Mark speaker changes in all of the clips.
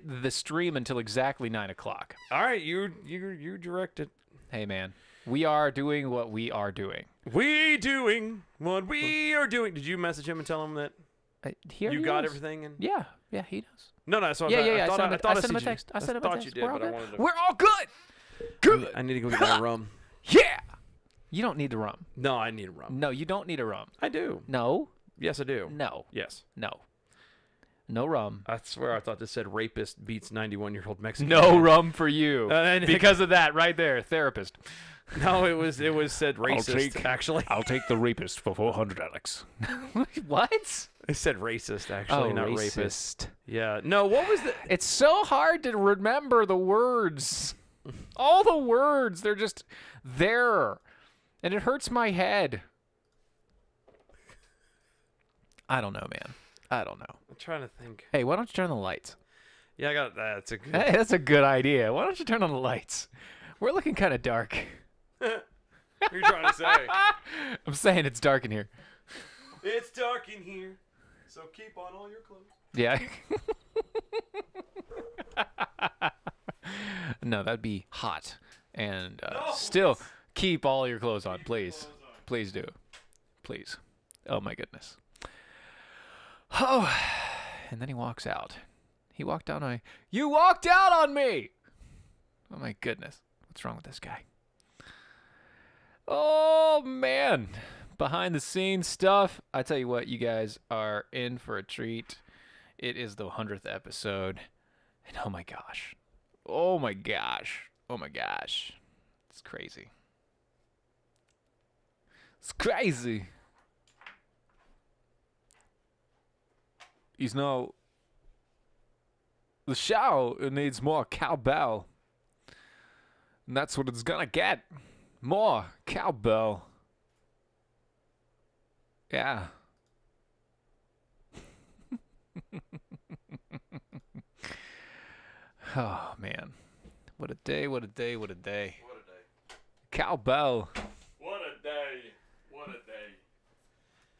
Speaker 1: the stream until exactly 9 o'clock.
Speaker 2: All right, you direct it.
Speaker 1: Hey, man. We are doing what we are doing.
Speaker 2: We doing what we are doing. Did you message him and tell him that you got everything? And
Speaker 1: yeah, he does.
Speaker 2: No, that's what
Speaker 1: yeah.
Speaker 2: I thought
Speaker 1: I sent him a text. I
Speaker 2: thought you did, but I wanted to.
Speaker 1: We're all good. Good.
Speaker 2: I need to go get my rum.
Speaker 1: Yeah. You don't need the rum.
Speaker 2: No, I need a rum.
Speaker 1: No, you don't need a rum.
Speaker 2: I do.
Speaker 1: No.
Speaker 2: Yes, I do.
Speaker 1: No.
Speaker 2: Yes.
Speaker 1: No. No rum.
Speaker 2: I swear I thought this said rapist beats 91-year-old Mexican.
Speaker 1: No
Speaker 2: man.
Speaker 1: rum for you. Because of that right there, therapist.
Speaker 2: No, it was said racist, actually.
Speaker 1: I'll take the rapist for 400, Alex. What?
Speaker 2: It said racist, actually, not
Speaker 1: racist.
Speaker 2: rapist. Yeah. No, what was the...
Speaker 1: It's so hard to remember the words. All the words, they're just there. And it hurts my head. I don't know, man. I don't know.
Speaker 2: I'm trying to think.
Speaker 1: Hey, why don't you turn the lights?
Speaker 2: Yeah, I got that. That's a good...
Speaker 1: Hey, that's a good idea. Why don't you turn on the lights? We're looking kind of dark.
Speaker 2: What are you trying to say?
Speaker 1: I'm saying it's dark in here.
Speaker 2: It's dark in here, so keep on all your clothes.
Speaker 1: Yeah. No, that'd be hot. And
Speaker 2: No.
Speaker 1: still, keep all your clothes on, please. Please do. Please. Oh, my goodness. Oh, and then he walks out. He walked out on me. You walked out on me! Oh, my goodness. What's wrong with this guy? Oh, man. Behind the scenes stuff. I tell you what, you guys are in for a treat. It is the 100th episode. And oh, my gosh. Oh, my gosh. Oh, my gosh. It's crazy. It's crazy. He's now... The show needs more cowbell. And that's what it's gonna get. More cowbell. Yeah. Oh, man. What a day, what a day, what a day.
Speaker 2: What a day.
Speaker 1: Cowbell.
Speaker 2: What a day. What a day.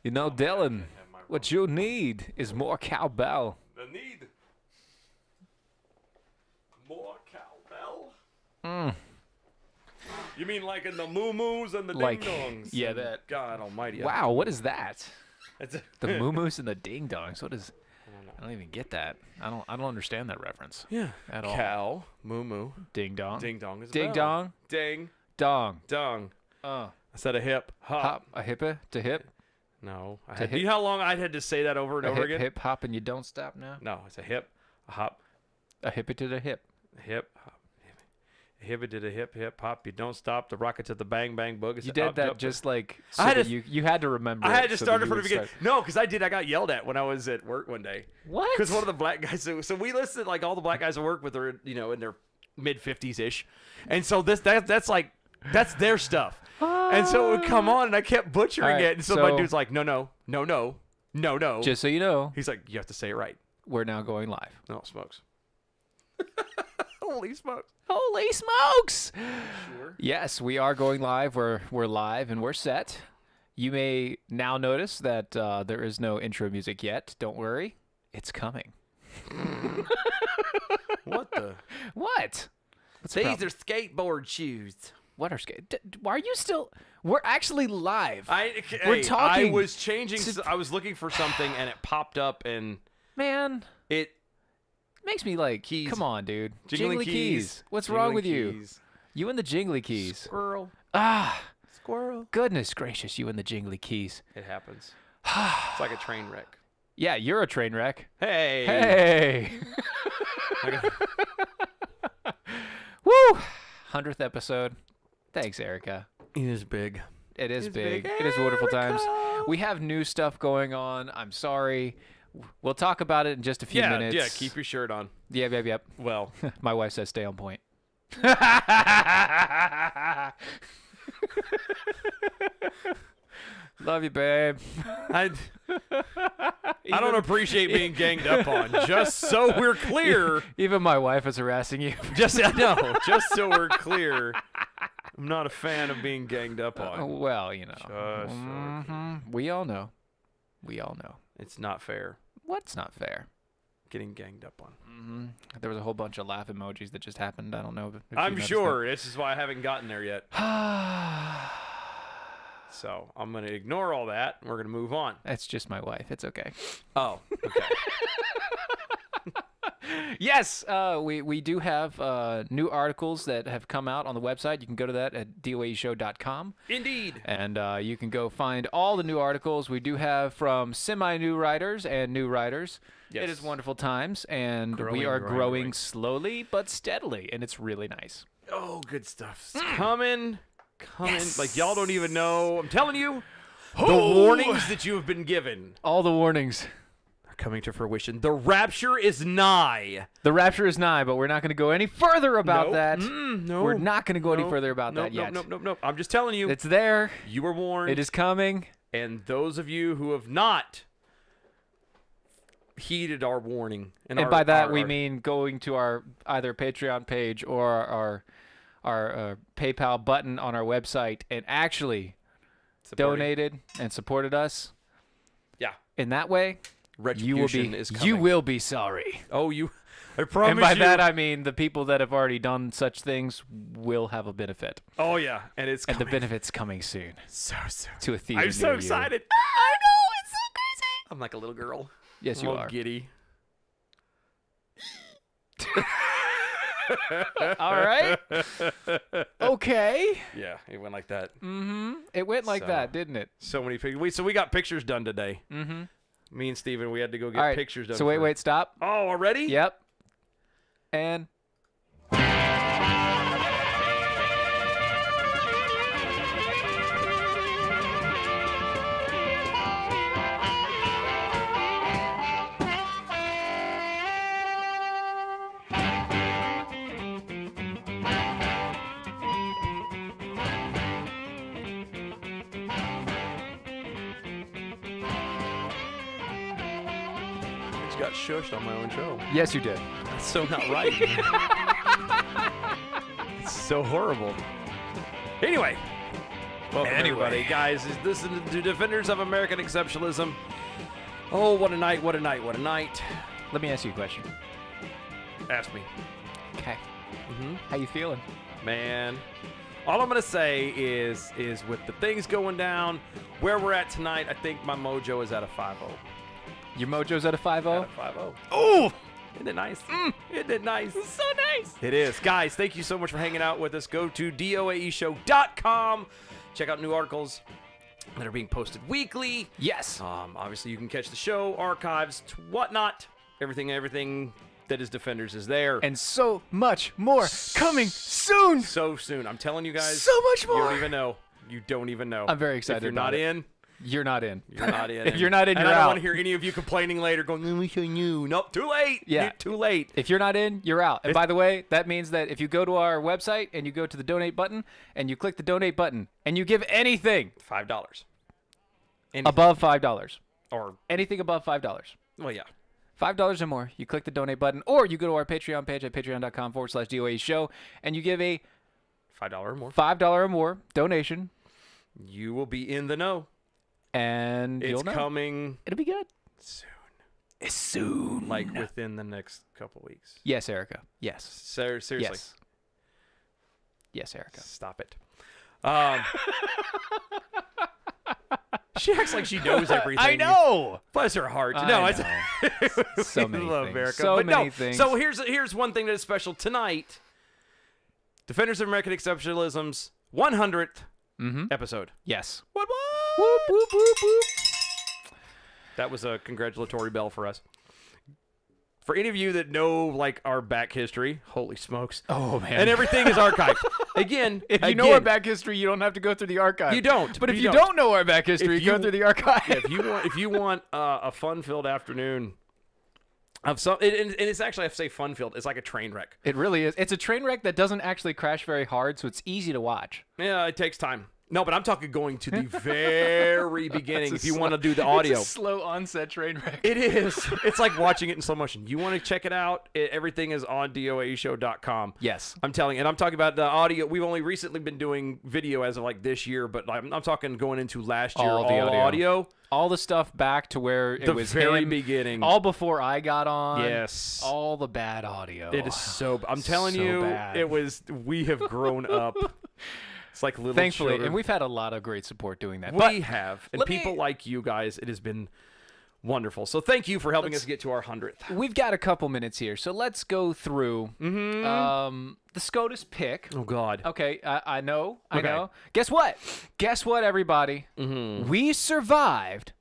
Speaker 1: You know, Dylan, what you need is more cowbell.
Speaker 2: The need. More cowbell?
Speaker 1: Mm.
Speaker 2: You mean like in the moo-moos and the
Speaker 1: Like,
Speaker 2: ding-dongs?
Speaker 1: yeah,
Speaker 2: and
Speaker 1: that.
Speaker 2: God almighty.
Speaker 1: Wow, what is that?
Speaker 2: It's a
Speaker 1: The moo-moos and the ding-dongs. What is... I don't even get that. I don't understand that reference.
Speaker 2: Yeah.
Speaker 1: At all.
Speaker 2: Cow, moo-moo.
Speaker 1: Ding-dong.
Speaker 2: Ding-dong is a
Speaker 1: Ding
Speaker 2: bell.
Speaker 1: dong.
Speaker 2: Ding.
Speaker 1: Dong.
Speaker 2: Dong. I said a hip. Hop.
Speaker 1: Hop. A hippa to hip.
Speaker 2: No.
Speaker 1: To
Speaker 2: Do you know how long I had to say that over and
Speaker 1: A
Speaker 2: over
Speaker 1: hip,
Speaker 2: again?
Speaker 1: hip, hop, and you don't stop now?
Speaker 2: No, it's a hip, a hop,
Speaker 1: A hippa to the hip.
Speaker 2: hip, hop. Hip it to the hip, hip, hop. You don't stop. The rocket to the bang, bang, boogie.
Speaker 1: You did that just like so
Speaker 2: I had
Speaker 1: that
Speaker 2: to-
Speaker 1: you had to remember.
Speaker 2: I had to
Speaker 1: so
Speaker 2: start
Speaker 1: that
Speaker 2: it
Speaker 1: you
Speaker 2: from the
Speaker 1: would
Speaker 2: beginning.
Speaker 1: start-
Speaker 2: No, because I got yelled at when I was at work one day.
Speaker 1: What?
Speaker 2: Because one of the black guys. So we listed like all the black guys I work with are in their mid 50s ish, and so that's their stuff. And so it would come on, and I kept butchering
Speaker 1: Alright,
Speaker 2: it. And so my
Speaker 1: so-
Speaker 2: dude's like, no.
Speaker 1: Just so you know,
Speaker 2: He's like, you have to say it right.
Speaker 1: we're now going live.
Speaker 2: No, smokes. Holy smokes.
Speaker 1: Holy smokes!
Speaker 2: Sure.
Speaker 1: Yes, we are going live. We're live and we're set. You may now notice that there is no intro music yet. Don't worry, it's coming.
Speaker 2: What the?
Speaker 1: What? What's the
Speaker 2: These
Speaker 1: problem?
Speaker 2: are skateboard shoes.
Speaker 1: What are why are you still? We're actually live.
Speaker 2: We're
Speaker 1: talking
Speaker 2: I was changing.
Speaker 1: to-
Speaker 2: I was looking for something, and it popped up, and
Speaker 1: Man,
Speaker 2: it
Speaker 1: makes me like,
Speaker 2: Keys.
Speaker 1: come on, dude.
Speaker 2: Jingly
Speaker 1: Jingly
Speaker 2: keys.
Speaker 1: What's wrong
Speaker 2: Jingling
Speaker 1: with you?
Speaker 2: keys.
Speaker 1: You and the jingly keys.
Speaker 2: Squirrel.
Speaker 1: Ah,
Speaker 2: Squirrel.
Speaker 1: goodness gracious, you and the jingly keys.
Speaker 2: It happens. It's like a train wreck.
Speaker 1: Yeah, you're a train wreck.
Speaker 2: Hey.
Speaker 1: Hey.
Speaker 2: I got-
Speaker 1: Woo! 100th episode. Thanks, Erica.
Speaker 2: It is big.
Speaker 1: It is
Speaker 2: It's
Speaker 1: big.
Speaker 2: big,
Speaker 1: It is wonderful times.
Speaker 2: Erica.
Speaker 1: We have new stuff going on. I'm sorry. We'll talk about it in just a few minutes.
Speaker 2: Yeah. Keep your shirt on.
Speaker 1: Yep.
Speaker 2: Well,
Speaker 1: My wife says stay on point. Love you, babe.
Speaker 2: I don't appreciate being ganged up on. Just so we're clear.
Speaker 1: Even my wife is harassing you.
Speaker 2: Just so we're clear. I'm not a fan of being ganged up on.
Speaker 1: Well, you know.
Speaker 2: Just so
Speaker 1: We all know. We all know.
Speaker 2: it's not fair.
Speaker 1: What's not fair?
Speaker 2: getting ganged up on.
Speaker 1: There was a whole bunch of laugh emojis that just happened. I don't know. If
Speaker 2: I'm sure. This is why I haven't gotten there yet. So I'm going to ignore all that. And we're going to move on.
Speaker 1: That's just my wife. It's okay.
Speaker 2: Oh, okay.
Speaker 1: Yes, we do have new articles that have come out on the website. You can go to that at DOAEShow.com.
Speaker 2: Indeed.
Speaker 1: And you can go find all the new articles we do have from semi-new writers and new writers.
Speaker 2: Yes.
Speaker 1: It is wonderful times, and we are growing slowly but steadily, and it's really nice.
Speaker 2: Oh, good stuff. It's coming. Yes. Like, y'all don't even know. I'm telling you, the warnings that you have been given.
Speaker 1: All the warnings
Speaker 2: are coming to fruition. The rapture is nigh.
Speaker 1: The rapture is nigh, but we're not going to go any further about that.
Speaker 2: No.
Speaker 1: We're not going to go any further about that yet.
Speaker 2: Nope. I'm just telling you.
Speaker 1: It's there.
Speaker 2: You were warned.
Speaker 1: It is coming.
Speaker 2: And those of you who have not heeded our warning.
Speaker 1: And by that, we mean going to our either Patreon page or our PayPal button on our website and actually donated and supported us.
Speaker 2: Yeah.
Speaker 1: In that way,
Speaker 2: retribution is coming.
Speaker 1: You will be sorry.
Speaker 2: Oh, I promise
Speaker 1: and by that, I mean the people that have already done such things will have a benefit.
Speaker 2: Oh, yeah. And
Speaker 1: the benefit's coming soon.
Speaker 2: So soon.
Speaker 1: To a theater
Speaker 2: I'm so excited.
Speaker 1: I know. It's so crazy.
Speaker 2: I'm like a little girl.
Speaker 1: Yes, you are.
Speaker 2: Giddy.
Speaker 1: All right. Okay.
Speaker 2: Yeah, it went like that.
Speaker 1: It went like that, didn't it?
Speaker 2: So many pictures. So we got pictures done today. Me and Steven, we had to go get pictures done.
Speaker 1: So wait, stop.
Speaker 2: Oh, already?
Speaker 1: Yep. And...
Speaker 2: got shushed on my own show.
Speaker 1: Yes, you did.
Speaker 2: That's so not right. It's so horrible. Anyway. Welcome everybody, guys. This is the Defenders of American Exceptionalism. Oh, what a night, what a night, what a night.
Speaker 1: Let me ask you a question.
Speaker 2: Ask me.
Speaker 1: Okay. How you feeling?
Speaker 2: Man, all I'm going to say is with the things going down, where we're at tonight, I think my mojo is at a 5-0.
Speaker 1: Your mojo's at a 5-0?
Speaker 2: At a 5-0.
Speaker 1: Oh!
Speaker 2: Isn't it nice? Isn't it nice?
Speaker 1: It's so nice.
Speaker 2: It is. Guys, thank you so much for hanging out with us. Go to DOAEShow.com. Check out new articles that are being posted weekly.
Speaker 1: Yes.
Speaker 2: Obviously, you can catch the show, archives, whatnot. Everything that is Defenders is there.
Speaker 1: And so much more coming soon.
Speaker 2: So soon. I'm telling you guys.
Speaker 1: So much more.
Speaker 2: You don't even know. You don't even know.
Speaker 1: I'm very excited
Speaker 2: If you're
Speaker 1: about
Speaker 2: not
Speaker 1: it.
Speaker 2: in.
Speaker 1: You're not in.
Speaker 2: You're not in.
Speaker 1: If you're not in,
Speaker 2: and
Speaker 1: you're
Speaker 2: I don't
Speaker 1: out.
Speaker 2: want to hear any of you complaining later going, I wish I knew. Nope, too late.
Speaker 1: Yeah.
Speaker 2: Too late.
Speaker 1: If you're not in, you're out. And by the way, that means that if you go to our website and you go to the donate button and you click the donate button and you give anything
Speaker 2: $5.
Speaker 1: Above $5.
Speaker 2: Or
Speaker 1: anything above $5.
Speaker 2: Well, yeah.
Speaker 1: $5 or more, you click the donate button, or you go to our Patreon page at patreon.com/DOAE Show and you give a
Speaker 2: $5 or more.
Speaker 1: $5 or more donation.
Speaker 2: You will be in the know.
Speaker 1: And
Speaker 2: it's
Speaker 1: you'll know.
Speaker 2: Coming.
Speaker 1: It'll be good.
Speaker 2: Soon.
Speaker 1: It's soon.
Speaker 2: Like within the next couple weeks.
Speaker 1: Yes, Erica. Yes.
Speaker 2: Seriously.
Speaker 1: Yes. Yes, Erica.
Speaker 2: Stop it. She acts like she knows everything.
Speaker 1: I know.
Speaker 2: Bless her heart.
Speaker 1: So many
Speaker 2: love
Speaker 1: things.
Speaker 2: America.
Speaker 1: So
Speaker 2: but
Speaker 1: many things.
Speaker 2: So here's one thing that is special tonight. Defenders of American Exceptionalism's 100th episode.
Speaker 1: Yes.
Speaker 2: What?
Speaker 1: Whoop, whoop, whoop, whoop.
Speaker 2: That was a congratulatory bell for us. For any of you that know like our back history, holy smokes.
Speaker 1: Oh man.
Speaker 2: And everything is archived. Again,
Speaker 1: if you know our back history, you don't have to go through the archive.
Speaker 2: You don't.
Speaker 1: But if you don't know our back history, you go through the archive.
Speaker 2: Yeah, if you want a fun-filled afternoon of some, and it's actually, I have to say fun-filled. It's like a train wreck.
Speaker 1: It really is. It's a train wreck that doesn't actually crash very hard, so it's easy to watch.
Speaker 2: Yeah, it takes time. No, but I'm talking going to the very beginning if you want to do the audio.
Speaker 1: It's a slow onset train wreck.
Speaker 2: It is. It's like watching it in slow motion. You want to check it out? Everything is on DOAEshow.com.
Speaker 1: Yes.
Speaker 2: I'm telling you. And I'm talking about the audio. We've only recently been doing video as of like this year, but I'm talking going into last year.
Speaker 1: All the
Speaker 2: audio.
Speaker 1: All the stuff back to where it was
Speaker 2: the very
Speaker 1: him,
Speaker 2: beginning.
Speaker 1: all before I got on.
Speaker 2: Yes.
Speaker 1: All the bad audio.
Speaker 2: It is so. I'm telling
Speaker 1: So
Speaker 2: you,
Speaker 1: bad.
Speaker 2: it was. We have grown up. It's like little
Speaker 1: Thankfully,
Speaker 2: children.
Speaker 1: and we've had a lot of great support doing that.
Speaker 2: We have, and
Speaker 1: let me-
Speaker 2: people like you guys. It has been wonderful. So thank you for helping us get to our 100th.
Speaker 1: We've got a couple minutes here, so let's go through the SCOTUS pick.
Speaker 2: Oh God.
Speaker 1: Okay, I know. I
Speaker 2: Okay.
Speaker 1: know. Guess what? Guess what, everybody? We survived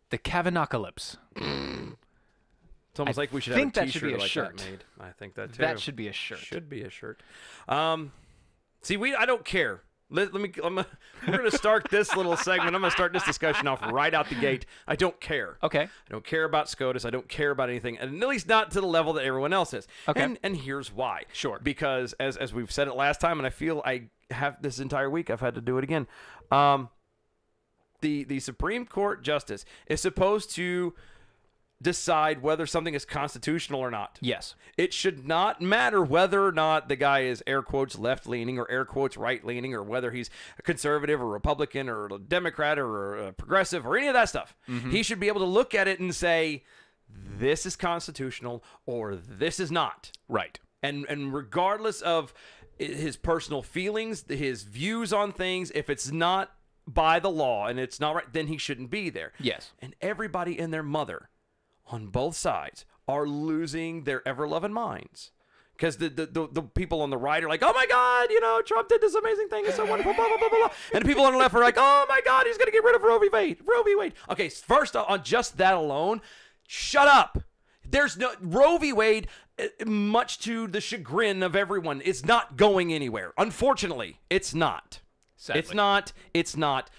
Speaker 1: the Kavanaughcalypse.
Speaker 2: It's almost like we should
Speaker 1: think
Speaker 2: have a
Speaker 1: that should be
Speaker 2: T-shirt
Speaker 1: a
Speaker 2: like
Speaker 1: shirt.
Speaker 2: that made. I think that too.
Speaker 1: That should be a shirt.
Speaker 2: Should be a shirt. See, I don't care. We're going to start this little segment. I'm going to start this discussion off right out the gate. I don't care.
Speaker 1: Okay.
Speaker 2: I don't care about SCOTUS. I don't care about anything, and at least not to the level that everyone else is.
Speaker 1: Okay.
Speaker 2: And here's why.
Speaker 1: Sure.
Speaker 2: Because as we've said it last time, and I feel I have this entire week, I've had to do it again. The Supreme Court justice is supposed to decide whether something is constitutional or not.
Speaker 1: Yes.
Speaker 2: It should not matter whether or not the guy is air quotes left-leaning or air quotes right-leaning or whether he's a conservative or Republican or a Democrat or a progressive or any of that stuff. He should be able to look at it and say, this is constitutional or this is not.
Speaker 1: Right.
Speaker 2: And regardless of his personal feelings, his views on things, if it's not by the law and it's not right, then he shouldn't be there.
Speaker 1: Yes.
Speaker 2: And everybody and their mother on both sides are losing their ever-loving minds. Because the people on the right are like, oh, my God, Trump did this amazing thing. It's so wonderful, blah, blah, blah, blah, blah. And the people on the left are like, oh, my God, he's going to get rid of Roe v. Wade. Okay, first, on just that alone, shut up. There's no Roe v. Wade, much to the chagrin of everyone, it's not going anywhere. Unfortunately, it's not.
Speaker 1: Sadly.
Speaker 2: It's not.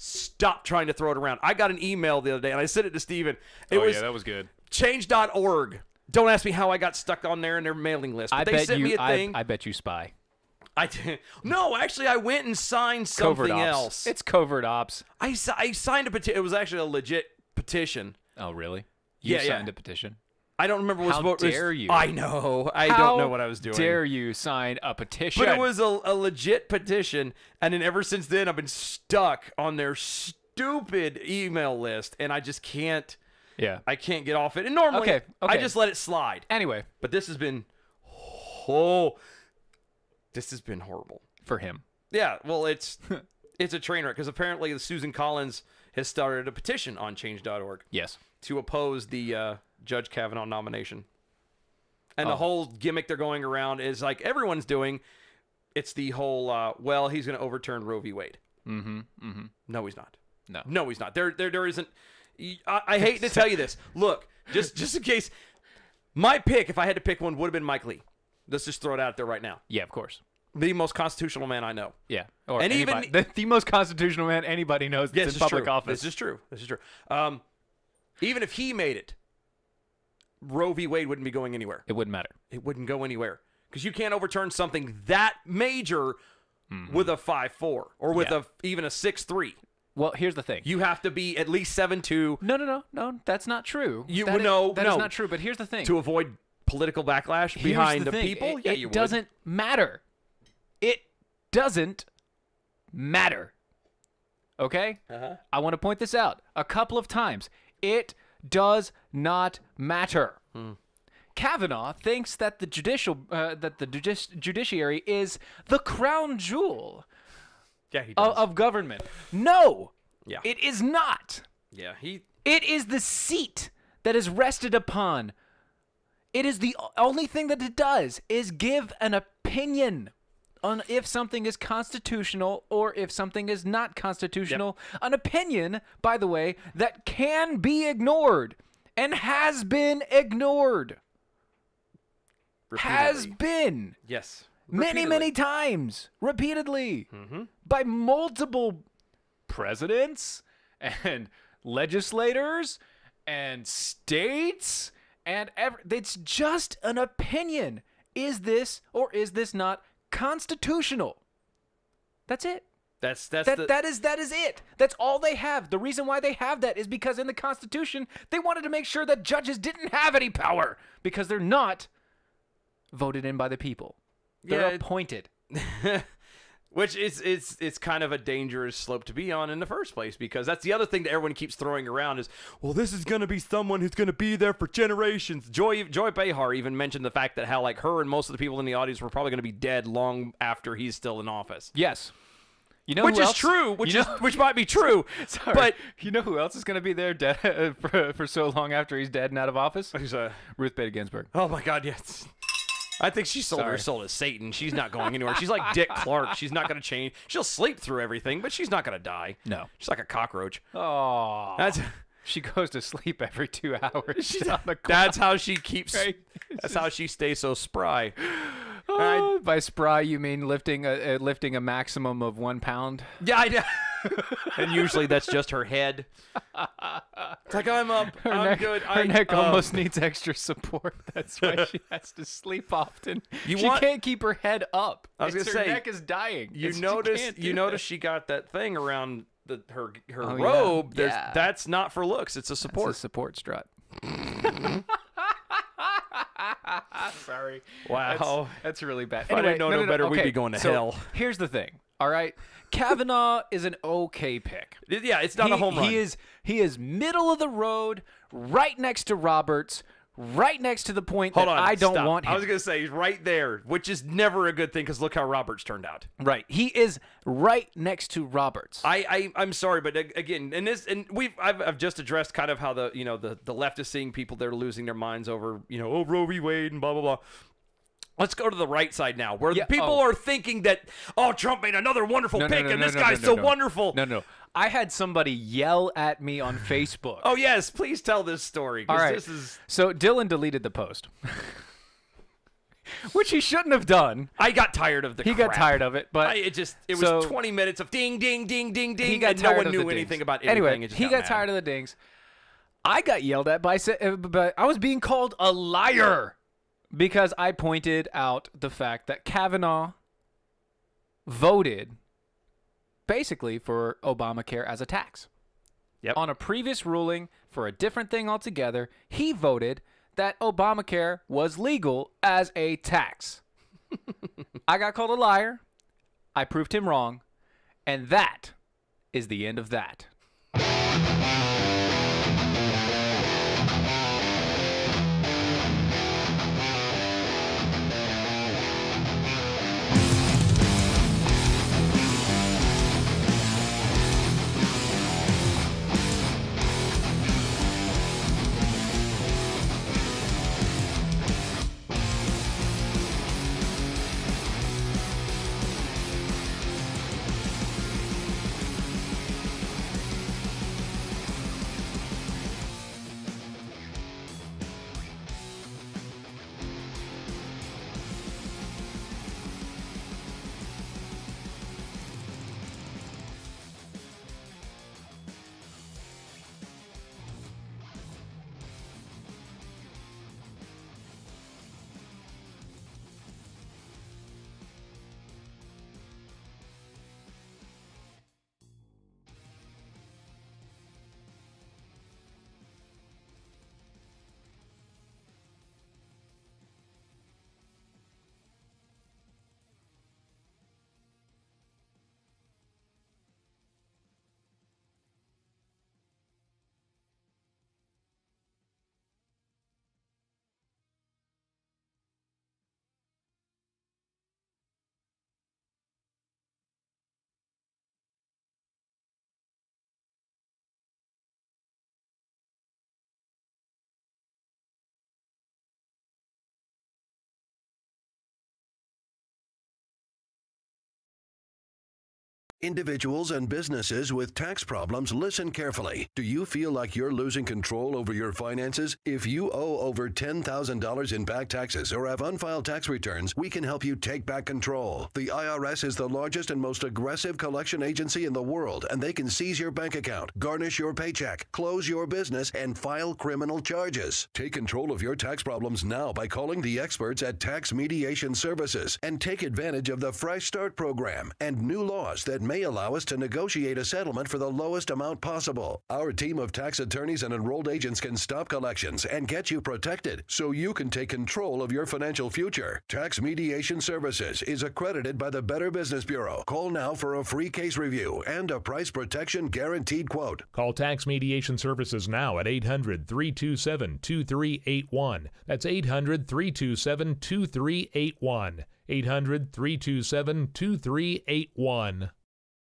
Speaker 2: Stop trying to throw it around. I got an email the other day, and I sent it to Steven. It was
Speaker 1: that was good.
Speaker 2: change.org. Don't ask me how I got stuck on there in their mailing list. But they sent me a thing.
Speaker 1: I bet you spy.
Speaker 2: No, actually, I went and signed
Speaker 1: Covert
Speaker 2: something
Speaker 1: ops.
Speaker 2: else.
Speaker 1: It's covert ops.
Speaker 2: I signed a petition. It was actually a legit petition.
Speaker 1: Oh, really? You
Speaker 2: Yeah, yeah.
Speaker 1: signed a petition?
Speaker 2: I don't remember what
Speaker 1: How
Speaker 2: it was.
Speaker 1: dare you.
Speaker 2: I know. I don't know what I was doing.
Speaker 1: How dare you sign a petition?
Speaker 2: But it was a legit petition, and then ever since then, I've been stuck on their stupid email list, and I just can't.
Speaker 1: Yeah.
Speaker 2: I can't get off it. And normally,
Speaker 1: Okay.
Speaker 2: I just let it slide.
Speaker 1: Anyway,
Speaker 2: But this has been, this has been horrible.
Speaker 1: for him.
Speaker 2: Yeah, well, it's a train wreck because apparently Susan Collins has started a petition on change.org
Speaker 1: Yes.
Speaker 2: to oppose the Judge Kavanaugh nomination. And the whole gimmick they're going around is like everyone's doing. It's the whole, well, he's going to overturn Roe v. Wade.
Speaker 1: Mm-hmm. Mm-hmm.
Speaker 2: No, he's not.
Speaker 1: No.
Speaker 2: No, he's not. There isn't. I hate to tell you this. Look, just in case, my pick, if I had to pick one, would have been Mike Lee. Let's just throw it out there right now.
Speaker 1: Yeah, of course.
Speaker 2: The most constitutional man I know.
Speaker 1: Yeah. Or
Speaker 2: And even-
Speaker 1: anybody, the most constitutional man anybody knows that's in public office.
Speaker 2: This is true. This is true. Even if he made it, Roe v. Wade wouldn't be going anywhere.
Speaker 1: It wouldn't matter.
Speaker 2: It wouldn't go anywhere because you can't overturn something that major with a 5-4 or with even a 6-3.
Speaker 1: Well, here's the thing.
Speaker 2: You have to be at least 7-2
Speaker 1: No, that's not true.
Speaker 2: You-
Speaker 1: That is-
Speaker 2: no,
Speaker 1: that is
Speaker 2: no.
Speaker 1: not true. But here's the thing.
Speaker 2: to avoid political backlash
Speaker 1: Here's
Speaker 2: behind the
Speaker 1: thing.
Speaker 2: people.
Speaker 1: It
Speaker 2: You would.
Speaker 1: doesn't matter. It doesn't matter. Okay? I want to point this out a couple of times. It does not matter. Kavanaugh thinks that the judiciary is the crown jewel
Speaker 2: Yeah, he does.
Speaker 1: of government. No,
Speaker 2: Yeah.
Speaker 1: it is not.
Speaker 2: Yeah,
Speaker 1: It is the seat that is rested upon. It is the only thing that it does is give an opinion on if something is constitutional or if something is not constitutional. An opinion, by the way, that can be ignored and has been ignored. Has
Speaker 2: repeatedly.
Speaker 1: been
Speaker 2: Yes.
Speaker 1: many, many times, repeatedly, by multiple presidents and legislators and states and it's just an opinion. Is this or is this not constitutional? That's it. That is it. That's all they have. The reason why they have that is because in the Constitution, they wanted to make sure that judges didn't have any power because they're not voted in by the people. They're appointed.
Speaker 2: Which it's kind of a dangerous slope to be on in the first place, because that's the other thing that everyone keeps throwing around is, well, this is going to be someone who's going to be there for generations. Joy Behar even mentioned the fact that how like her and most of the people in the audience were probably going to be dead long after he's still in office.
Speaker 1: Yes. You know,
Speaker 2: which is true, which might be true.
Speaker 1: Sorry,
Speaker 2: but
Speaker 1: you know who else is going to be there dead for so long after he's dead and out of office? Ruth Bader Ginsburg.
Speaker 2: Oh my God, yes. I think she sold her soul to Satan. She's not going anywhere. She's like Dick Clark. She's not going to change. She'll sleep through everything, but she's not going to die.
Speaker 1: No,
Speaker 2: she's like a cockroach.
Speaker 1: Oh, she goes to sleep every 2 hours.
Speaker 2: That's how she keeps. Right? That's how she stays so spry.
Speaker 1: By spry, you mean lifting a maximum of 1 pound?
Speaker 2: Yeah, I know. And usually that's just her head. It's like, I'm up. I'm good.
Speaker 1: Her neck almost needs extra support. That's why she has to sleep often. She can't keep her head up.
Speaker 2: I was going to say,
Speaker 1: her neck is dying.
Speaker 2: You notice she got that thing around her robe.
Speaker 1: Yeah.
Speaker 2: That's not for looks. It's a support.
Speaker 1: It's a support strut. Sorry.
Speaker 2: Wow.
Speaker 1: That's really bad.
Speaker 2: If I didn't know no better, we'd be going to hell.
Speaker 1: Here's the thing. All right. Kavanaugh is an okay pick.
Speaker 2: Yeah, it's not a home run.
Speaker 1: He is middle of the road, right next to Roberts, right next to the point that I don't want him.
Speaker 2: I was going to say he's right there, which is never a good thing because look how Roberts turned out.
Speaker 1: Right. He is right next to Roberts.
Speaker 2: I'm sorry, but again, I've just addressed kind of how the left is seeing people that are losing their minds over, Roe v. Wade and blah blah blah. Let's go to the right side now, where people are thinking that, Trump made another wonderful pick, and this guy's so wonderful.
Speaker 1: No. I had somebody yell at me on Facebook.
Speaker 2: Oh, yes. Please tell this story.
Speaker 1: All right. So Dylan deleted the post, which he shouldn't have done.
Speaker 2: I got tired of the crap.
Speaker 1: He got tired of it, but
Speaker 2: it was 20 minutes of ding, ding, ding, ding, ding, and no one knew anything about anything.
Speaker 1: Anyway, he got tired of the dings. I got yelled at but I was being called a liar. Because I pointed out the fact that Kavanaugh voted basically for Obamacare as a tax.
Speaker 2: Yep.
Speaker 1: On a previous ruling for a different thing altogether, he voted that Obamacare was legal as a tax. I got called a liar. I proved him wrong. And that is the end of that.
Speaker 3: Individuals and businesses with tax problems, listen carefully. Do you feel like you're losing control over your finances? If you owe over $10,000 in back taxes or have unfiled tax returns, we can help you take back control. The IRS is the largest and most aggressive collection agency in the world, and they can seize your bank account, garnish your paycheck, close your business, and file criminal charges. Take control of your tax problems now by calling the experts at Tax Mediation Services and take advantage of the Fresh Start program and new laws that may allow us to negotiate a settlement for the lowest amount possible. Our team of tax attorneys and enrolled agents can stop collections and get you protected so you can take control of your financial future. Tax Mediation Services is accredited by the Better Business Bureau. Call now for a free case review and a price protection guaranteed quote.
Speaker 4: Call Tax Mediation Services now at 800-327-2381. That's 800-327-2381. 800-327-2381.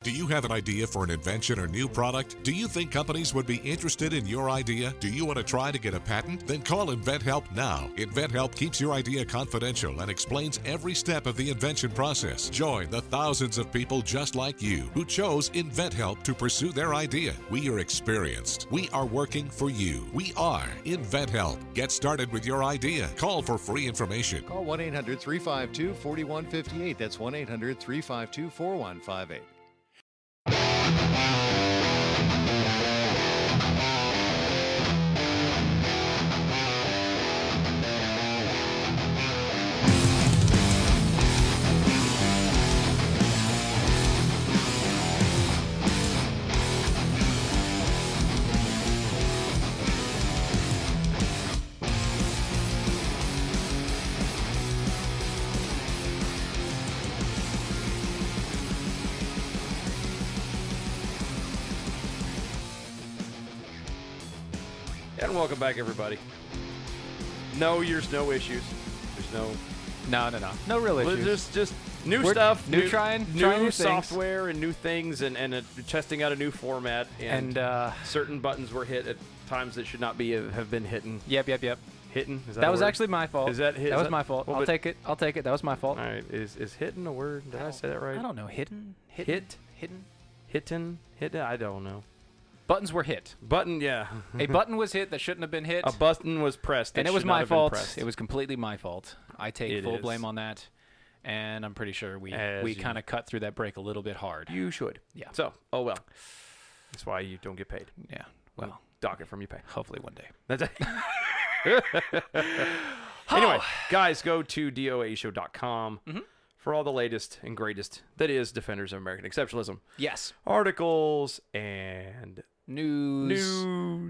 Speaker 5: Do you have an idea for an invention or new product? Do you think companies would be interested in your idea? Do you want to try to get a patent? Then call InventHelp now. InventHelp keeps your idea confidential and explains every step of the invention process. Join the thousands of people just like you who chose InventHelp to pursue their idea. We are experienced. We are working for you. We are InventHelp. Get started with your idea. Call for free information.
Speaker 6: Call 1-800-352-4158. That's 1-800-352-4158.
Speaker 2: And welcome back, everybody. No, there's no issues. There's no
Speaker 1: No real issues.
Speaker 2: Just new stuff,
Speaker 1: new trying new
Speaker 2: software and new things, and testing out a new format. And certain buttons were hit at times that should not be have been hitten.
Speaker 1: Yep.
Speaker 2: Hitting. Is that
Speaker 1: That
Speaker 2: a
Speaker 1: was
Speaker 2: word?
Speaker 1: actually my fault.
Speaker 2: That
Speaker 1: was my fault.
Speaker 2: Well,
Speaker 1: I'll take it. That was my fault.
Speaker 2: All right. Is hitting a word? Did I say that right?
Speaker 1: I don't know. Hidden.
Speaker 2: Hitting. I don't know.
Speaker 1: Buttons were hit.
Speaker 2: Button. Yeah.
Speaker 1: A button was hit that shouldn't have been hit.
Speaker 2: A button was pressed.
Speaker 1: And
Speaker 2: that
Speaker 1: it was
Speaker 2: should not
Speaker 1: my
Speaker 2: have been
Speaker 1: fault.
Speaker 2: pressed.
Speaker 1: It was completely my fault. I take
Speaker 2: It
Speaker 1: full
Speaker 2: is.
Speaker 1: blame on that. And I'm pretty sure we
Speaker 2: You-
Speaker 1: kind of cut through that break a little bit hard.
Speaker 2: You should.
Speaker 1: Yeah.
Speaker 2: So, oh well. That's why you don't get paid.
Speaker 1: Yeah. Well,
Speaker 2: Dock it from your pay.
Speaker 1: hopefully one day.
Speaker 2: That's it. Anyway, guys, go to DOAEshow.com for all the latest and greatest that is Defenders of American Exceptionalism.
Speaker 1: Yes.
Speaker 2: Articles and
Speaker 1: News.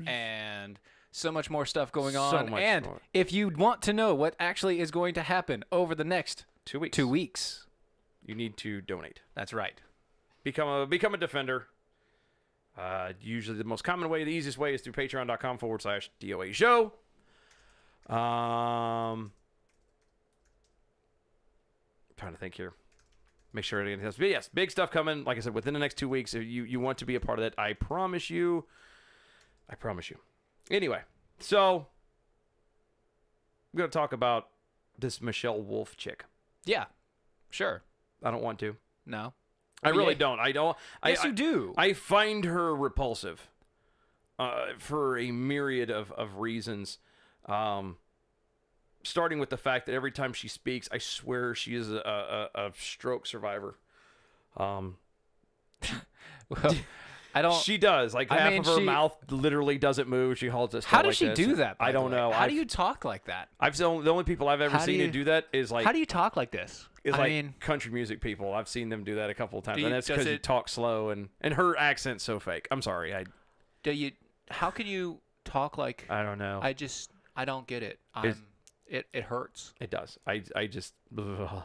Speaker 1: And so much more stuff going on.
Speaker 2: So much
Speaker 1: and
Speaker 2: more.
Speaker 1: if you want to know what actually is going to happen over the next
Speaker 2: 2 weeks.
Speaker 1: 2 weeks,
Speaker 2: You need to donate.
Speaker 1: that's right.
Speaker 2: Become a defender. Usually the most common way, the easiest way is through patreon.com/DOA Show. Trying to think here. Make sure anything else. But yes, big stuff coming. Like I said, within the next 2 weeks, if you want to be a part of that, I promise you. Anyway, so I'm going to talk about this Michelle Wolf chick.
Speaker 1: Yeah. Sure.
Speaker 2: I don't want to.
Speaker 1: No.
Speaker 2: I really don't.
Speaker 1: Yes, you do.
Speaker 2: I find her repulsive for a myriad of reasons. Starting with the fact that every time she speaks, I swear she is a stroke survivor.
Speaker 1: Well, I don't.
Speaker 2: She does. Like half of her mouth literally doesn't move. She holds it.
Speaker 1: How does she do that?
Speaker 2: I don't know.
Speaker 1: How do you talk like that?
Speaker 2: I've seen the only people I've ever seen who do that is like.
Speaker 1: How do you talk like this?
Speaker 2: Is like country music people. I've seen them do that a couple of times, and that's
Speaker 1: does
Speaker 2: because you
Speaker 1: it-
Speaker 2: talk slow and her accent's so fake. I'm sorry.
Speaker 1: How can you talk like?
Speaker 2: I don't know.
Speaker 1: I don't get it. It hurts.
Speaker 2: It does. I just. Ugh.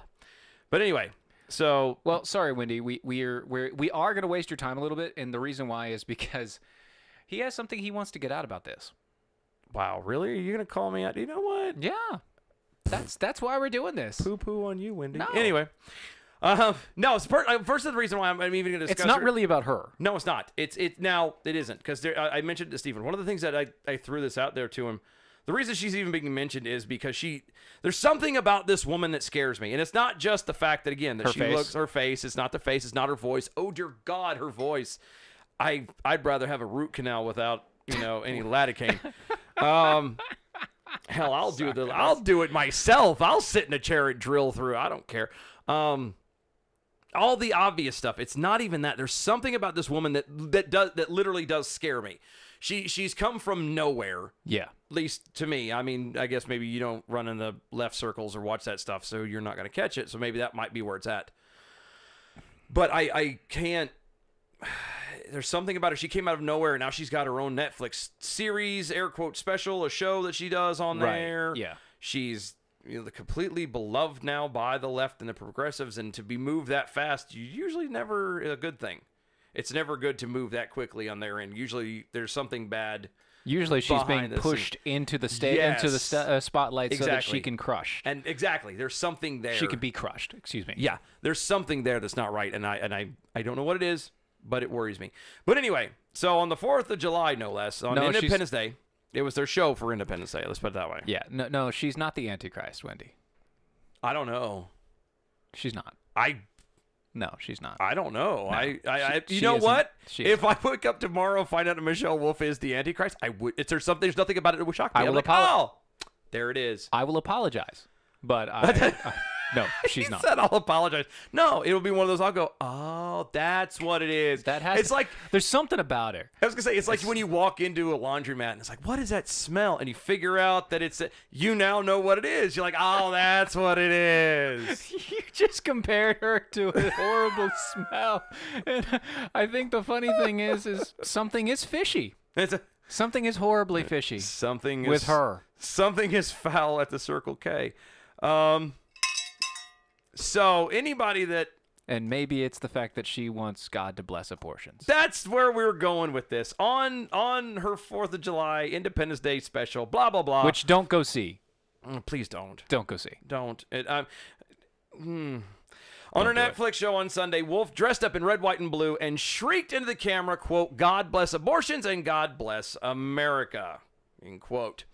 Speaker 2: But anyway, so
Speaker 1: Well, sorry, Wendy. We are going to waste your time a little bit, and the reason why is because he has something he wants to get out about this.
Speaker 2: wow, really? Are you gonna call me out? You know what?
Speaker 1: Yeah, that's why we're doing this.
Speaker 2: Poo poo on you, Wendy.
Speaker 1: No.
Speaker 2: Anyway, no. It's first of the reason why I'm even gonna discuss.
Speaker 1: It's not
Speaker 2: her-
Speaker 1: really about her.
Speaker 2: No, it's not. It now it isn't because I mentioned to Stephen. One of the things that I threw this out there to him. The reason she's even being mentioned is because there's something about this woman that scares me. And it's not just the fact that, again, that her face. It's not the face. It's not her voice. Oh, dear God, her voice. I'd rather have a root canal without, any lidocaine. Hell, I'll do it myself. I'll sit in a chair and drill through. I don't care. All the obvious stuff. It's not even that. There's something about this woman that literally does scare me. She's come from nowhere.
Speaker 1: Yeah.
Speaker 2: At least to me. I mean, I guess maybe you don't run in the left circles or watch that stuff, so you're not going to catch it. So maybe that might be where it's at. But I can't. There's something about her. She came out of nowhere, and now she's got her own Netflix series, air quote special, a show that she does on there.
Speaker 1: Yeah.
Speaker 2: She's completely beloved now by the left and the progressives, and to be moved that fast, usually never a good thing. It's never good to move that quickly on their end. Usually there's something bad.
Speaker 1: Usually she's being
Speaker 2: behind the
Speaker 1: pushed into the spotlight so that she can crush.
Speaker 2: And exactly, there's something there.
Speaker 1: She can be crushed. Excuse me.
Speaker 2: Yeah, there's something there that's not right, and I don't know what it is, but it worries me. But anyway, so on the 4th of July, no less, on Independence Day, it was their show for Independence Day. Let's put it that way.
Speaker 1: Yeah. No, she's not the Antichrist, Wendy.
Speaker 2: I don't know.
Speaker 1: She's not. No, she's not.
Speaker 2: I don't know.
Speaker 1: No,
Speaker 2: you know what?
Speaker 1: She
Speaker 2: If I wake up tomorrow and find out that Michelle Wolf is the Antichrist, I would. There's nothing about it that would shock me.
Speaker 1: I will
Speaker 2: there it is.
Speaker 1: I will apologize, but no, she's not.
Speaker 2: Said I'll apologize. No, it'll be one of those. I'll go. Oh, that's what it is. It's like
Speaker 1: there's something about her.
Speaker 2: I was gonna say it's like when you walk into a laundromat and it's like, what is that smell? And you figure out that you now know what it is. You're like, oh, that's what it is.
Speaker 1: You just compared her to a horrible smell, and I think the funny thing is something is fishy. Something is horribly fishy.
Speaker 2: Something
Speaker 1: with her.
Speaker 2: Something is foul at the Circle K. So anybody that...
Speaker 1: And maybe it's the fact that she wants God to bless abortions.
Speaker 2: That's where we were going with this. On her 4th of July, Independence Day special, blah, blah, blah.
Speaker 1: Which don't go see.
Speaker 2: Please don't.
Speaker 1: Don't go see.
Speaker 2: Don't. On her Netflix show on Sunday, Wolf dressed up in red, white, and blue and shrieked into the camera, quote, God bless abortions and God bless America, end quote.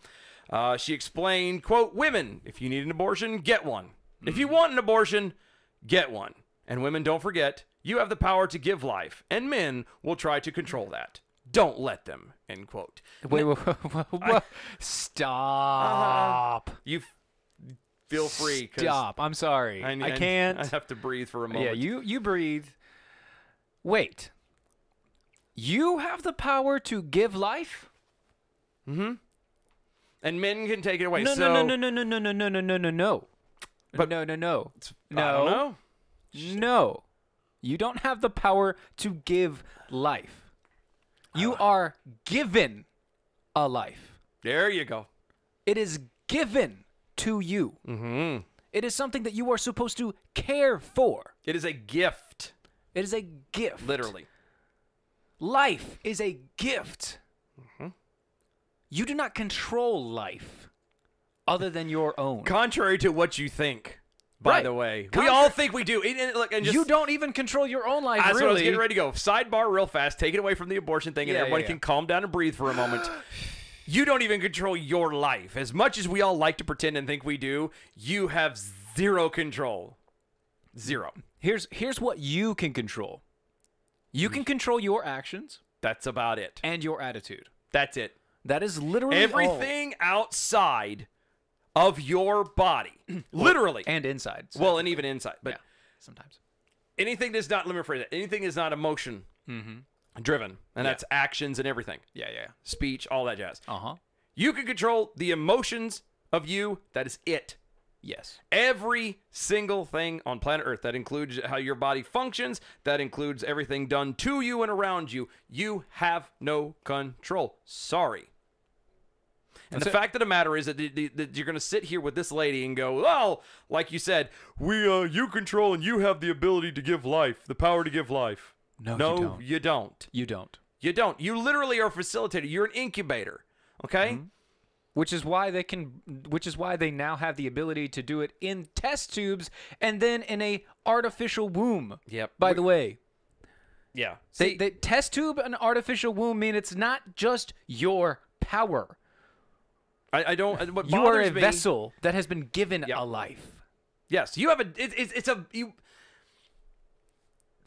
Speaker 2: She explained, quote, women, if you need an abortion, get one. If you want an abortion, get one. And women, don't forget, you have the power to give life, and men will try to control that. Don't let them, end quote.
Speaker 1: Wait. Stop.
Speaker 2: You feel free.
Speaker 1: Stop. I'm sorry. I can't.
Speaker 2: I have to breathe for a moment.
Speaker 1: Yeah, you breathe. Wait. You have the power to give life?
Speaker 2: Mm-hmm. And men can take it away.
Speaker 1: No. But no.
Speaker 2: I don't know.
Speaker 1: No. You don't have the power to give life. You are given a life.
Speaker 2: There you go.
Speaker 1: It is given to you.
Speaker 2: Mm-hmm.
Speaker 1: It is something that you are supposed to care for.
Speaker 2: It is a gift.
Speaker 1: It is a gift.
Speaker 2: Literally.
Speaker 1: Life is a gift.
Speaker 2: Mm-hmm.
Speaker 1: You do not control life other than your own.
Speaker 2: Contrary to what you think, by the way. We all think we do.
Speaker 1: You don't even control your own life,
Speaker 2: That's
Speaker 1: really.
Speaker 2: what I was getting ready to go. Sidebar real fast. Take it away from the abortion thing, and everybody can calm down and breathe for a moment. You don't even control your life. As much as we all like to pretend and think we do, you have zero control. Zero.
Speaker 1: Here's what you can control. You can control your actions.
Speaker 2: That's about it.
Speaker 1: And your attitude.
Speaker 2: That's it.
Speaker 1: That is literally
Speaker 2: everything outside of your body. Literally.
Speaker 1: And inside.
Speaker 2: So. Well, and even inside. But
Speaker 1: yeah, sometimes.
Speaker 2: Anything that's not, let me rephrase that. Anything is not emotion driven. And that's actions and everything.
Speaker 1: Yeah.
Speaker 2: Speech, all that jazz.
Speaker 1: Uh-huh.
Speaker 2: You can control the emotions of you. That is it.
Speaker 1: Yes.
Speaker 2: Every single thing on planet Earth. That includes how your body functions. That includes everything done to you and around you. You have no control. Sorry. And the fact of the matter is that you're going to sit here with this lady and go, oh, like you said, you control and you have the ability to give life, the power to give life. No, you don't.
Speaker 1: You don't.
Speaker 2: You don't. You literally are a facilitator. You're an incubator. Okay?
Speaker 1: Mm-hmm. Which is why they now have the ability to do it in test tubes and then in a artificial womb.
Speaker 2: Yep.
Speaker 1: By the way.
Speaker 2: Yeah.
Speaker 1: They test tube an artificial womb mean it's not just your power.
Speaker 2: I don't. What
Speaker 1: you are a
Speaker 2: me,
Speaker 1: vessel that has been given a life.
Speaker 2: Yes, you have a.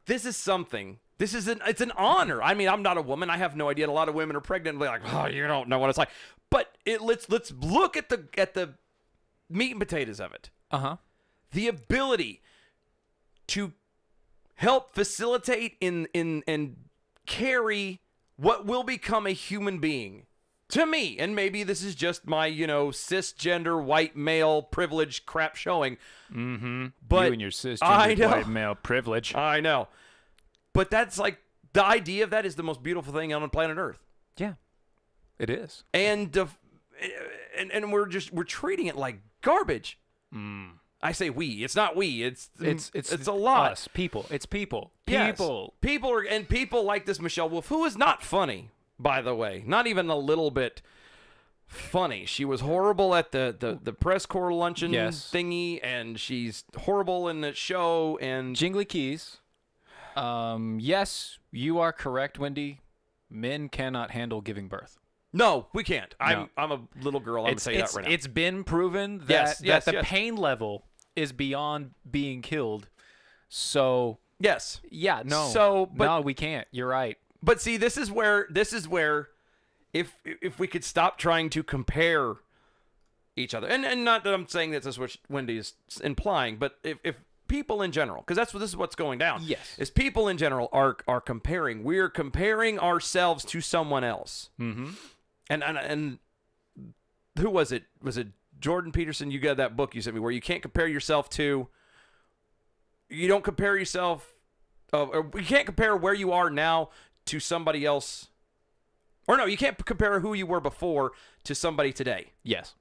Speaker 2: This is something. It's an honor. I mean, I'm not a woman. I have no idea. And a lot of women are pregnant and be like, oh, you don't know what it's like. But let's look at the meat and potatoes of it. The ability to help facilitate and carry what will become a human being To me, and maybe this is just my, cisgender white male privilege crap showing.
Speaker 1: Mm-hmm.
Speaker 2: But
Speaker 1: you and your cisgender white male privilege.
Speaker 2: I know. But that's like, the idea of that is the most beautiful thing on planet Earth.
Speaker 1: Yeah, it is.
Speaker 2: And we're treating it like garbage. I say we. It's not we. It's a lot.
Speaker 1: Us, people. It's people.
Speaker 2: Yes.
Speaker 1: People.
Speaker 2: People like this Michelle Wolf, who is not funny, by the way. Not even a little bit funny. She was horrible at the press corps luncheon thingy, and she's horrible in the show. And
Speaker 1: Jingly Keys. Yes, you are correct, Wendy. Men cannot handle giving birth.
Speaker 2: No, we can't.
Speaker 1: No.
Speaker 2: I'm a little girl. I'm going to say that right now.
Speaker 1: It's been proven that, the pain level is beyond being killed. So,
Speaker 2: yes.
Speaker 1: Yeah, no.
Speaker 2: So, but,
Speaker 1: no, we can't. You're right.
Speaker 2: But see, this is where if we could stop trying to compare each other. And not that I'm saying that this is what Wendy is implying, but if people in general, because this is what's going down.
Speaker 1: Yes.
Speaker 2: Is people in general are comparing. We're comparing ourselves to someone else.
Speaker 1: Mm-hmm.
Speaker 2: And who was it? Was it Jordan Peterson? You got that book you sent me where you can't compare yourself to. You don't compare yourself. Or you can't compare where you are now to somebody else. Or no, you can't compare who you were before to somebody today.
Speaker 1: Yes.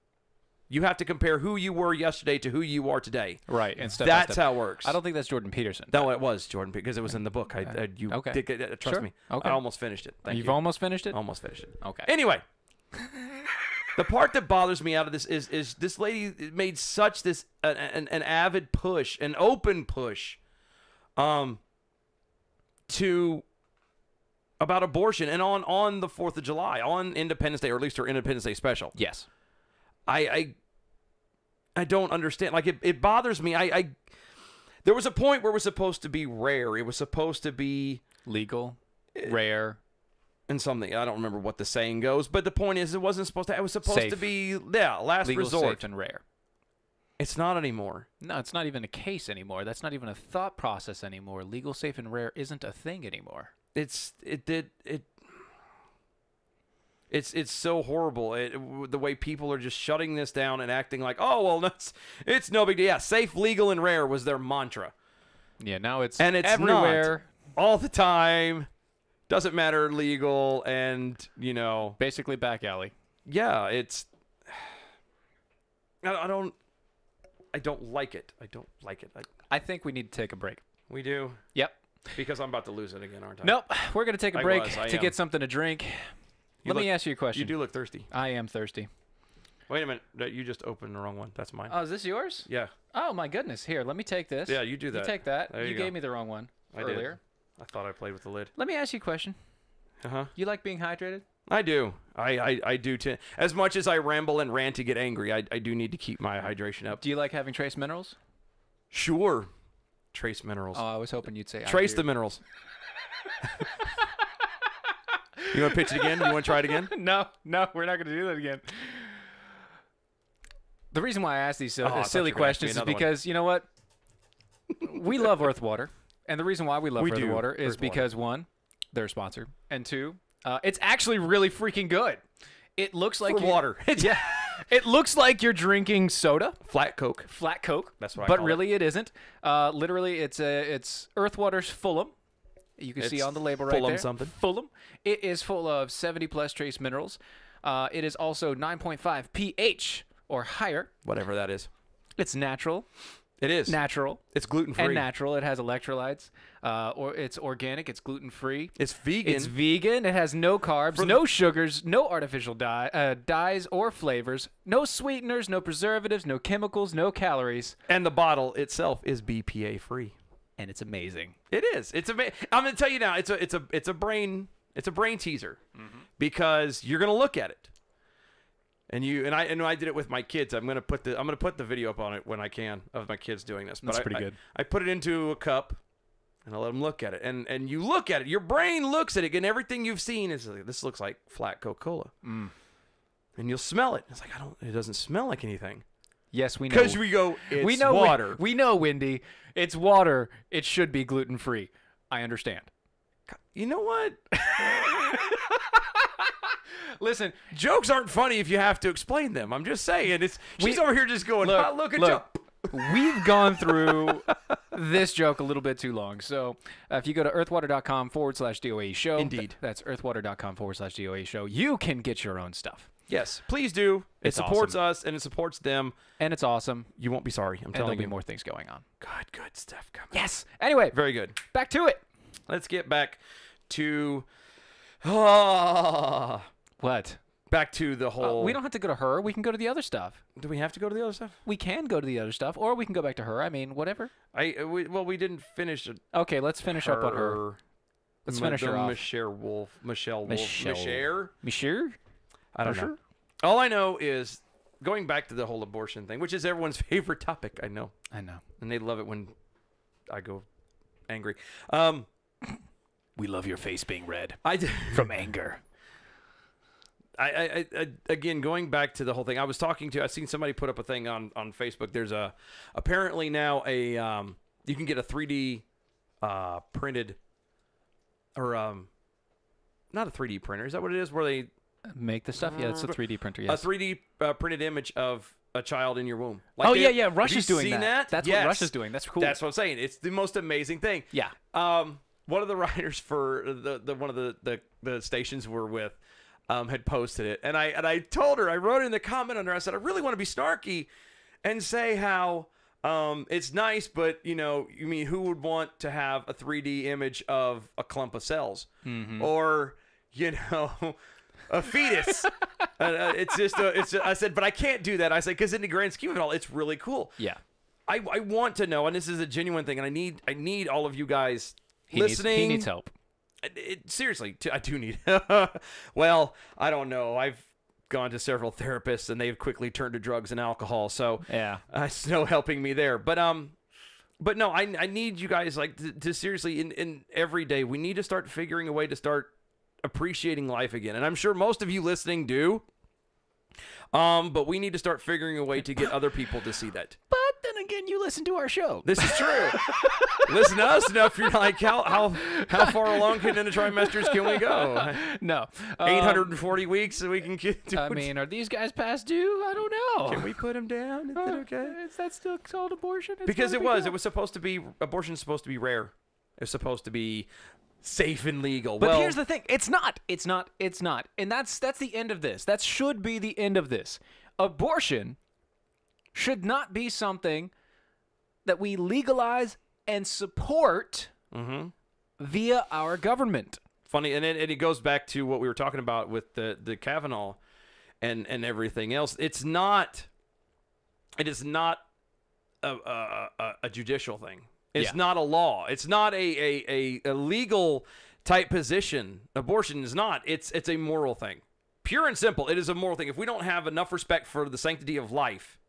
Speaker 2: You have to compare who you were yesterday to who you are today.
Speaker 1: Right. And
Speaker 2: that's how it works.
Speaker 1: I don't think that's Jordan Peterson.
Speaker 2: No, it was Jordan because it was in the book.
Speaker 1: Okay.
Speaker 2: Trust me.
Speaker 1: Okay.
Speaker 2: I almost finished it.
Speaker 1: You've almost finished it?
Speaker 2: Almost finished it.
Speaker 1: Okay.
Speaker 2: Anyway, the part that bothers me out of this is this lady made such an avid push, an open push, to about abortion and on the 4th of July, on Independence Day, or at least her Independence Day special.
Speaker 1: Yes.
Speaker 2: I don't understand. Like, it bothers me. There was a point where it was supposed to be rare. It was supposed to be
Speaker 1: legal, rare,
Speaker 2: and something. I don't remember what the saying goes, but the point is, it wasn't supposed to. It was supposed to be last
Speaker 1: legal,
Speaker 2: resort,
Speaker 1: safe, and rare.
Speaker 2: It's not anymore.
Speaker 1: No, it's not even a case anymore. That's not even a thought process anymore. Legal, safe, and rare isn't a thing anymore.
Speaker 2: It's so horrible. The way people are just shutting this down and acting like, oh, well, it's no big deal. Yeah, safe, legal, and rare was their mantra.
Speaker 1: Yeah, now it's
Speaker 2: everywhere, all the time. Doesn't matter, legal, and,
Speaker 1: basically back alley.
Speaker 2: Yeah, it's... I don't like it. I don't like it.
Speaker 1: I think we need to take a break.
Speaker 2: We do?
Speaker 1: Yep.
Speaker 2: Because I'm about to lose it again, aren't I?
Speaker 1: Nope. We're going to take a break to
Speaker 2: am.
Speaker 1: get something to drink. Let me ask you a question.
Speaker 2: You do look thirsty.
Speaker 1: I am thirsty.
Speaker 2: Wait a minute. You just opened the wrong one. That's mine.
Speaker 1: Oh, is this yours?
Speaker 2: Yeah.
Speaker 1: Oh, my goodness. Here, let me take this.
Speaker 2: Yeah, you do that.
Speaker 1: You take that.
Speaker 2: There
Speaker 1: you
Speaker 2: go.
Speaker 1: gave me the wrong one earlier.
Speaker 2: I thought I played with the lid.
Speaker 1: Let me ask you a question.
Speaker 2: Uh-huh.
Speaker 1: You like being hydrated?
Speaker 2: I do. I do too. As much as I ramble and rant to get angry, I do need to keep my hydration up.
Speaker 1: Do you like having trace minerals?
Speaker 2: Sure. Trace minerals.
Speaker 1: Oh, I was hoping you'd say
Speaker 2: trace the minerals. You want to pitch it again? You want to try it again?
Speaker 1: No, we're not going to do that again. The reason why I ask these silly questions is because, you know what? We love Earth Water. And the reason why we love Earth Water is because, one, they're a sponsor. And two, it's actually really freaking good. It looks like
Speaker 2: water.
Speaker 1: Yeah. It looks like you're drinking soda.
Speaker 2: Flat Coke.
Speaker 1: Flat Coke.
Speaker 2: That's what I call it.
Speaker 1: But really it isn't. Literally, it's Earth Water's Fulham. You can see on the label right there.
Speaker 2: Something.
Speaker 1: Fulham. It is full of 70-plus trace minerals. It is also 9.5 pH or higher.
Speaker 2: Whatever that is.
Speaker 1: It's natural.
Speaker 2: It is.
Speaker 1: Natural.
Speaker 2: It's gluten-free.
Speaker 1: And natural. It has electrolytes. Or it's organic. It's gluten-free.
Speaker 2: It's vegan.
Speaker 1: It's vegan. It has no carbs, no sugars, no artificial dyes or flavors, no sweeteners, no preservatives, no chemicals, no calories.
Speaker 2: And the bottle itself is BPA-free.
Speaker 1: And it's amazing.
Speaker 2: It is. It's amazing. I'm going to tell you now. It's a brain teaser because you're going to look at it. And I did it with my kids. I'm gonna put the video up on it when I can of my kids doing this. But
Speaker 1: That's pretty good.
Speaker 2: I put it into a cup and I let them look at it. And you look at it, your brain looks at it, and everything you've seen is like, this looks like flat Coca-Cola. And you'll smell it. It's like it doesn't smell like anything.
Speaker 1: Yes, we know.
Speaker 2: Because we go, it's water.
Speaker 1: We know, Wendy. It's water. It should be gluten-free. I understand.
Speaker 2: You know what?
Speaker 1: Listen,
Speaker 2: Jokes aren't funny if you have to explain them. I'm just saying. She's over here just going, look at joke.
Speaker 1: We've gone through this joke a little bit too long. So if you go to earthwater.com/DOAE Show.
Speaker 2: Indeed.
Speaker 1: That's earthwater.com/DOAE Show. You can get your own stuff.
Speaker 2: Yes, please do. It
Speaker 1: It's
Speaker 2: supports
Speaker 1: awesome.
Speaker 2: us and it supports them.
Speaker 1: And it's awesome.
Speaker 2: You won't be sorry. I'm
Speaker 1: And
Speaker 2: telling
Speaker 1: there'll be
Speaker 2: you.
Speaker 1: more things going on.
Speaker 2: Good stuff coming.
Speaker 1: Yes. Anyway,
Speaker 2: Very good.
Speaker 1: back to it.
Speaker 2: Let's get back to
Speaker 1: What?
Speaker 2: back to the whole.
Speaker 1: We don't have to go to her. We can go to the other stuff.
Speaker 2: Do we have to go to the other stuff?
Speaker 1: We can go to the other stuff, or we can go back to her. I mean, whatever.
Speaker 2: We didn't finish.
Speaker 1: Okay, let's finish up on her. Let's finish her off.
Speaker 2: Michelle Wolf.
Speaker 1: Michelle.
Speaker 2: Michelle? I don't know.
Speaker 1: Michelle?
Speaker 2: All I know is going back to the whole abortion thing, which is everyone's favorite topic. I know. And they love it when I go angry.
Speaker 1: We love your face being red
Speaker 2: I
Speaker 1: from anger.
Speaker 2: I again, going back to the whole thing, I seen somebody put up a thing on Facebook. There's apparently now you can get a 3D printed, or not a 3D printer. Is that what it is? Where they
Speaker 1: Make the stuff? Yeah, it's a 3D printer, yes.
Speaker 2: a 3D printed image of a child in your womb.
Speaker 1: Yeah. Russia's
Speaker 2: have you
Speaker 1: doing
Speaker 2: seen
Speaker 1: that. That's
Speaker 2: Yes.
Speaker 1: what Russia's doing. That's cool.
Speaker 2: That's what I'm saying. It's the most amazing thing.
Speaker 1: Yeah.
Speaker 2: One of the writers for one of the stations we're with had posted it, and I told her, I wrote it in the comment under, I said, I really want to be snarky and say how it's nice, but who would want to have a 3D image of a clump of cells, or a fetus? I said, but I can't do that. I said, because in the grand scheme of it all, it's really cool.
Speaker 1: Yeah.
Speaker 2: I want to know, and this is a genuine thing, and I need all of you guys listening.
Speaker 1: He needs help.
Speaker 2: Seriously, I do need. Well, I don't know. I've gone to several therapists, and they've quickly turned to drugs and alcohol. So
Speaker 1: Yeah.
Speaker 2: it's no helping me there. But no, I need you guys to seriously in every day. We need to start figuring a way to start appreciating life again, and I'm sure most of you listening do. But we need to start figuring a way to get other people to see that.
Speaker 1: But then again, you listen to our show.
Speaker 2: This is true. Listen to us enough. You're like, how far along in the trimesters can we go?
Speaker 1: No.
Speaker 2: 840 weeks so we can get to
Speaker 1: I mean, are these guys past due? I don't know.
Speaker 2: Can we put them down? Is that okay?
Speaker 1: Is that still called abortion? It's
Speaker 2: Because
Speaker 1: not a
Speaker 2: it
Speaker 1: big deal.
Speaker 2: was supposed to be, abortion's supposed to be rare. It's supposed to be safe and legal.
Speaker 1: But
Speaker 2: well,
Speaker 1: here's the thing. It's not. And that's the end of this. That should be the end of this. Abortion should not be something that we legalize and support via our government.
Speaker 2: funny, and it goes back to what we were talking about with the Kavanaugh and everything else. It is not a judicial thing. It's not a law. It's not a legal type position. Abortion is not. It's a moral thing. Pure and simple, it is a moral thing. If we don't have enough respect for the sanctity of life,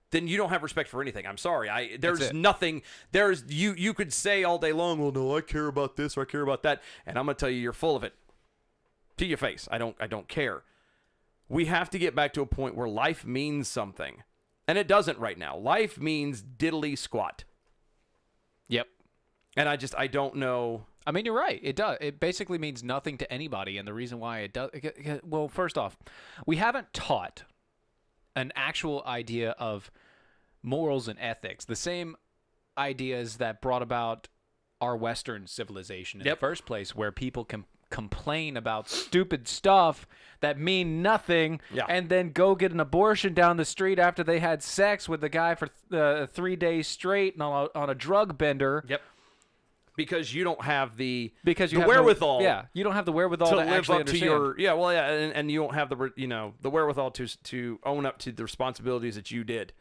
Speaker 2: then you don't have respect for anything. I'm sorry. There's nothing. You could say all day long, well, no, I care about this or I care about that, and I'm gonna tell you, you're full of it. To your face. I don't care. We have to get back to a point where life means something. And it doesn't right now. Life means diddly squat.
Speaker 1: Yep.
Speaker 2: And I don't know.
Speaker 1: I mean, you're right. It does. It basically means nothing to anybody. And the reason why it does, well, first off, we haven't taught an actual idea of morals and ethics, the same ideas that brought about our Western civilization in the first place, where people can complain about stupid stuff that mean nothing and then go get an abortion down the street after they had sex with the guy for 3 days straight and on a drug bender.
Speaker 2: Yep. Because you don't have the
Speaker 1: wherewithal. You don't have the wherewithal to
Speaker 2: live
Speaker 1: actually
Speaker 2: up
Speaker 1: understand.
Speaker 2: to your and you don't have the wherewithal to own up to the responsibilities that you did.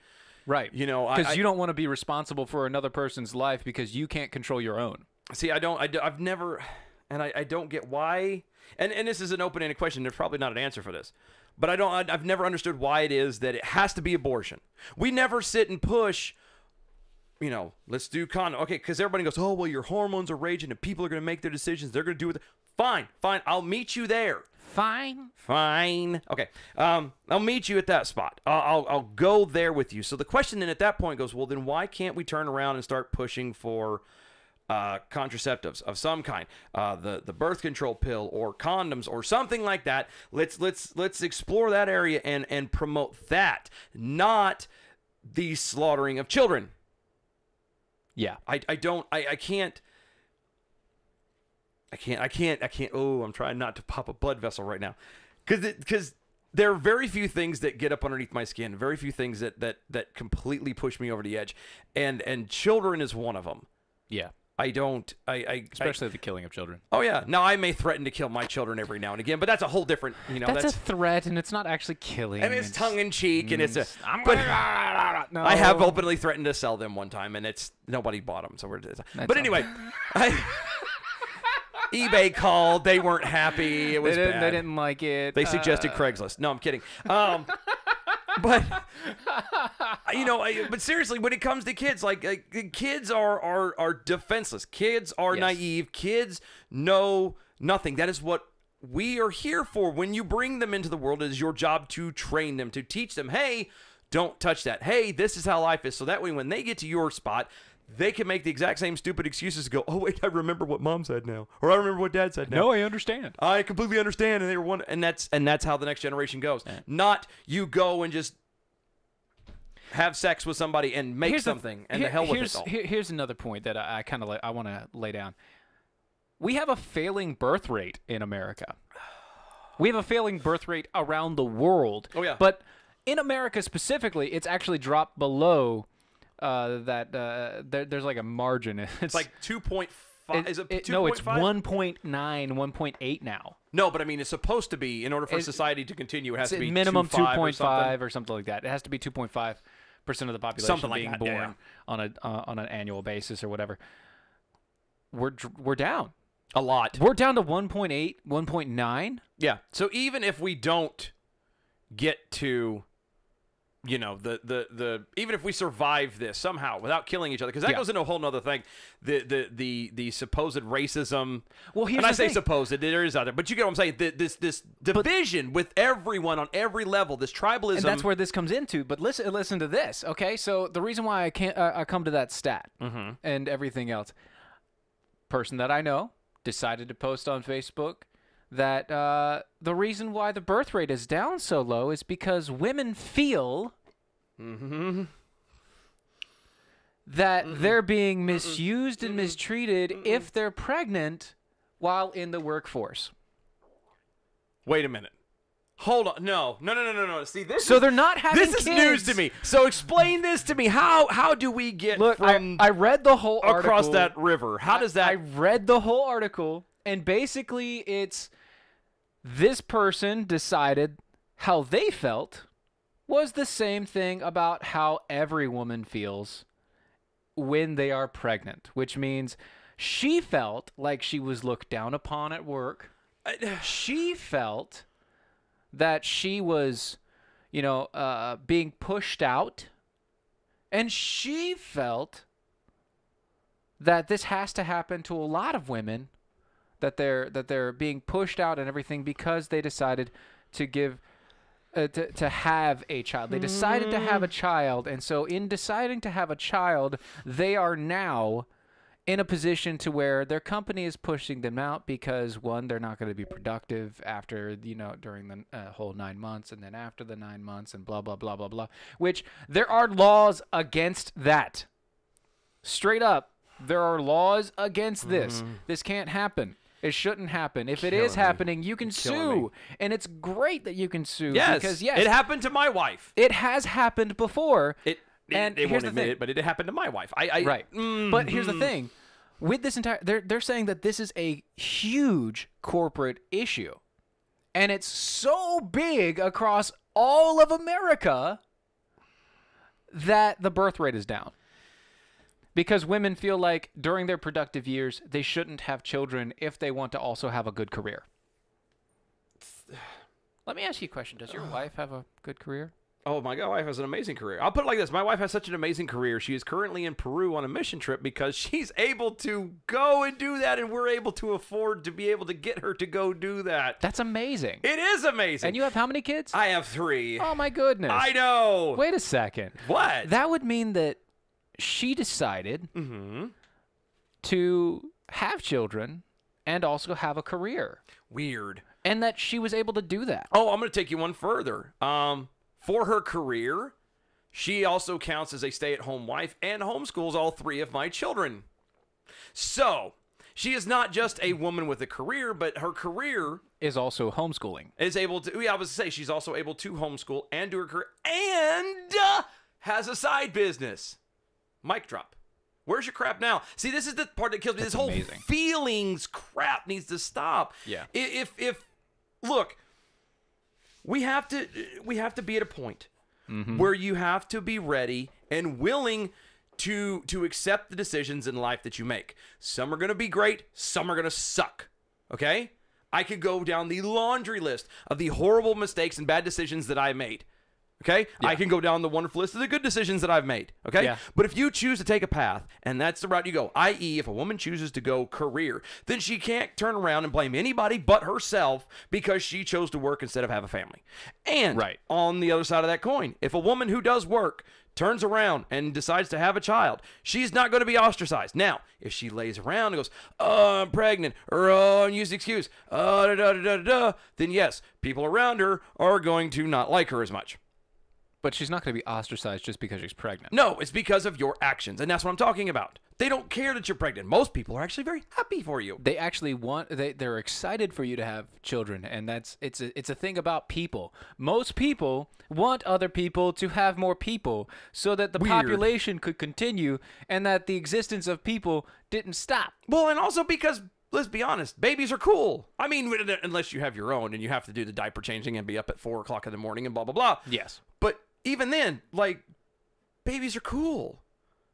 Speaker 1: Right.
Speaker 2: Because
Speaker 1: you don't want to be responsible for another person's life because you can't control your own.
Speaker 2: See, I've never, and I don't get why. And this is an open-ended question. There's probably not an answer for this, but I've never understood why it is that it has to be abortion. We never sit and push. Let's do condom. Okay, because everybody goes, oh, well, your hormones are raging and people are going to make their decisions. They're going to do it. Fine. I'll meet you there. Fine. Okay. I'll meet you at that spot. I'll go there with you. So the question then at that point goes, well, then why can't we turn around and start pushing for contraceptives of some kind, the birth control pill or condoms or something like that. Let's explore that area and promote that, not the slaughtering of children.
Speaker 1: Yeah.
Speaker 2: I can't. Oh, I'm trying not to pop a blood vessel right now, because there are very few things that get up underneath my skin. Very few things that completely push me over the edge, and children is one of them.
Speaker 1: Yeah.
Speaker 2: Especially
Speaker 1: the killing of children.
Speaker 2: Oh yeah. Now I may threaten to kill my children every now and again, but that's a whole different.
Speaker 1: That's a threat, and it's not actually killing.
Speaker 2: And it's tongue in cheek, and it's a.
Speaker 1: No.
Speaker 2: I have openly threatened to sell them one time, and it's nobody bought them, so we're. But anyway, eBay called. They weren't happy. It was bad.
Speaker 1: They didn't like it.
Speaker 2: They suggested Craigslist. No, I'm kidding. But but seriously, when it comes to kids, like kids are defenseless. Kids are naive. Kids know nothing. That is what we are here for. When you bring them into the world, it is your job to train them, to teach them, hey, don't touch that. Hey, this is how life is. So that way, when they get to your spot, they can make the exact same stupid excuses to go, oh, wait, I remember what mom said now. Or I remember what dad said now.
Speaker 1: No, I understand.
Speaker 2: I completely understand. And they were one, and that's how the next generation goes. Yeah. Not you go and just have sex with somebody and make something and the hell with it all.
Speaker 1: Here's another point that I kind of I want to lay down. We have a failing birth rate in America. We have a failing birth rate around the world.
Speaker 2: Oh, yeah.
Speaker 1: But in America specifically, it's actually dropped below there's like a margin.
Speaker 2: It's like 2.5. Is it 2.5?
Speaker 1: No, it's 1.9, 1.8 now.
Speaker 2: No, but I mean, it's supposed to be, in order for society to continue, it has to be
Speaker 1: minimum
Speaker 2: 2.5
Speaker 1: or something like that. It has to be 2.5% of the population
Speaker 2: something like
Speaker 1: being
Speaker 2: that,
Speaker 1: born on an annual basis or whatever. We're down
Speaker 2: a lot.
Speaker 1: We're down to 1.8, 1.9.
Speaker 2: Yeah. So even if we don't get to, even if we survive this somehow without killing each other, because that goes into a whole nother thing, the supposed racism.
Speaker 1: Well, here's
Speaker 2: and I say
Speaker 1: thing.
Speaker 2: Supposed, there is out there, but you get what I'm saying. This division with everyone on every level, this tribalism,
Speaker 1: and that's where this comes into. But listen to this, okay? So the reason why I come to that stat and everything else, person that I know decided to post on Facebook that the reason why the birth rate is down so low is because women feel that they're being misused and mistreated if they're pregnant while in the workforce.
Speaker 2: Wait a minute. Hold on. No. See,
Speaker 1: they're not having
Speaker 2: kids. This is news to me. So explain this to me. How do we get from
Speaker 1: I read the whole article.
Speaker 2: Across that river? How does that...
Speaker 1: I read the whole article, and basically it's... This person decided how they felt was the same thing about how every woman feels when they are pregnant, which means she felt like she was looked down upon at work. She felt that she was, being pushed out, and she felt that this has to happen to a lot of women. That they're being pushed out and everything because they decided to give to have a child. They decided to have a child, and so in deciding to have a child, they are now in a position to where their company is pushing them out because, one, they're not going to be productive after during the whole 9 months, and then after the 9 months, and blah blah blah blah blah. Which there are laws against that. Straight up, there are laws against this. This can't happen. It shouldn't happen. If it is happening, you can sue. And it's great that you can sue.
Speaker 2: Yes.
Speaker 1: Because, yes.
Speaker 2: It happened to my wife.
Speaker 1: It has happened before.
Speaker 2: They won't admit it, but it happened to my wife.
Speaker 1: Right. But here's the thing. With this entire... They're saying that this is a huge corporate issue. And it's so big across all of America that the birth rate is down. Because women feel like during their productive years, they shouldn't have children if they want to also have a good career. Let me ask you a question. Does your wife have a good career?
Speaker 2: Oh, my God, my wife has an amazing career. I'll put it like this. My wife has such an amazing career. She is currently in Peru on a mission trip because she's able to go and do that, and we're able to afford to be able to get her to go do that.
Speaker 1: That's amazing.
Speaker 2: It is amazing.
Speaker 1: And you have how many kids?
Speaker 2: I have 3.
Speaker 1: Oh, my goodness.
Speaker 2: I know.
Speaker 1: Wait a second.
Speaker 2: What?
Speaker 1: That would mean that she decided to have children and also have a career.
Speaker 2: Weird.
Speaker 1: And that she was able to do that.
Speaker 2: Oh, I'm going to take you one further. For her career, she also counts as a stay-at-home wife and homeschools all 3 of my children. So, she is not just a woman with a career, but her career
Speaker 1: Is also homeschooling.
Speaker 2: is able to, I was to say, she's also able to homeschool and do her career and has a side business. Mic drop. Where's your crap now? See, this is the part that kills me.
Speaker 1: That's
Speaker 2: This whole
Speaker 1: amazing.
Speaker 2: feelings crap needs to stop.
Speaker 1: Yeah.
Speaker 2: If look, we have to be at a point where you have to be ready and willing to accept the decisions in life that you make. Some are going to be great, some are going to suck. Okay? I could go down the laundry list of the horrible mistakes and bad decisions that I made. Okay?
Speaker 1: Yeah.
Speaker 2: I can go down the wonderful list of the good decisions that I've made. Okay?
Speaker 1: Yeah.
Speaker 2: But if you choose to take a path, and that's the route you go, i.e., if a woman chooses to go career, then she can't turn around and blame anybody but herself because she chose to work instead of have a family. And
Speaker 1: Right.
Speaker 2: on the other side of that coin, if a woman who does work turns around and decides to have a child, she's not going to be ostracized. Now, if she lays around and goes, oh, I'm pregnant, or oh, I'm using excuse, then yes, people around her are going to not like her as much.
Speaker 1: But she's not going to be ostracized just because she's pregnant.
Speaker 2: No, it's because of your actions, and that's what I'm talking about. They don't care that you're pregnant. Most people are actually very happy for you.
Speaker 1: They actually want, they're excited for you to have children, and it's a thing about people. Most people want other people to have more people so that the
Speaker 2: Weird.
Speaker 1: population could continue and that the existence of people didn't stop.
Speaker 2: Well, and also because, let's be honest, babies are cool. I mean, unless you have your own and you have to do the diaper changing and be up at 4 o'clock in the morning and blah, blah, blah.
Speaker 1: Yes.
Speaker 2: But even then, like, babies are cool.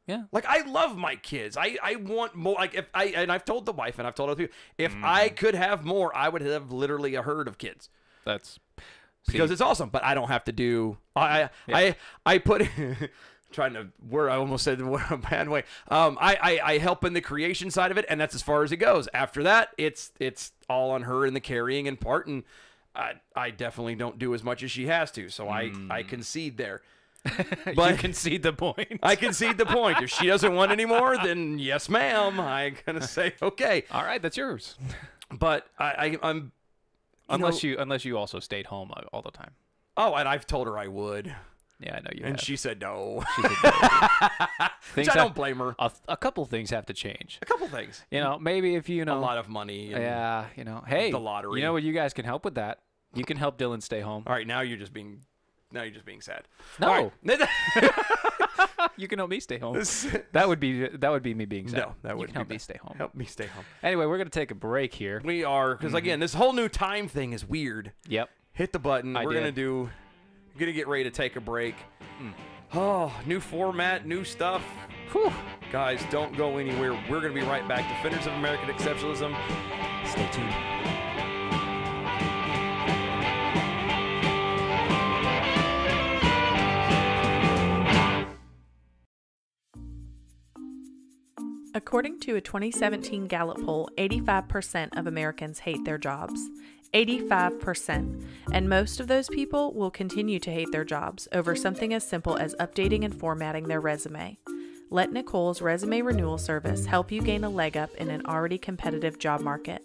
Speaker 1: Yeah.
Speaker 2: Like, I love my kids. I want more. Like, and I've told the wife and I've told other people, if I could have more, I would have literally a herd of kids.
Speaker 1: That's
Speaker 2: Because it's awesome, but I don't have to do. I put trying to word. I almost said the word a bad way. I help in the creation side of it, and that's as far as it goes. After that, it's all on her in the carrying and part, and I definitely don't do as much as she has to. So I concede there. But
Speaker 1: you concede the point.
Speaker 2: I concede the point. If she doesn't want any more, then yes, ma'am. I'm gonna say okay.
Speaker 1: All right, that's yours.
Speaker 2: But I'm.
Speaker 1: Unless you also stayed home all the time.
Speaker 2: Oh, and I've told her I would.
Speaker 1: Yeah, I know you
Speaker 2: And
Speaker 1: have.
Speaker 2: she said no.
Speaker 1: She said no.
Speaker 2: Which I don't blame her.
Speaker 1: A couple things have to change.
Speaker 2: A couple things.
Speaker 1: You know, maybe if you know
Speaker 2: A lot of money. And,
Speaker 1: yeah, you know, hey,
Speaker 2: the lottery.
Speaker 1: You know what? You guys can help with that. You can help Dylan stay home.
Speaker 2: All right, now you're just being sad.
Speaker 1: No.
Speaker 2: All right.
Speaker 1: You can help me stay home. That would be me being sad.
Speaker 2: No, that
Speaker 1: you
Speaker 2: would
Speaker 1: can help
Speaker 2: be
Speaker 1: me
Speaker 2: bad.
Speaker 1: stay home.
Speaker 2: Help me stay home.
Speaker 1: Anyway, we're gonna take a break here.
Speaker 2: We are, because again, this whole new time thing is weird.
Speaker 1: Yep.
Speaker 2: Hit the button.
Speaker 1: I
Speaker 2: We're
Speaker 1: did.
Speaker 2: gonna get ready to take a break. Oh, new format, new stuff.
Speaker 1: Whew.
Speaker 2: Guys, don't go anywhere. We're gonna be right back. Defenders of American Exceptionalism. Stay tuned.
Speaker 6: According to a 2017 Gallup poll, 85% of Americans hate their jobs. 85%. And most of those people will continue to hate their jobs over something as simple as updating and formatting their resume. Let Nicole's Resume Renewal Service help you gain a leg up in an already competitive job market.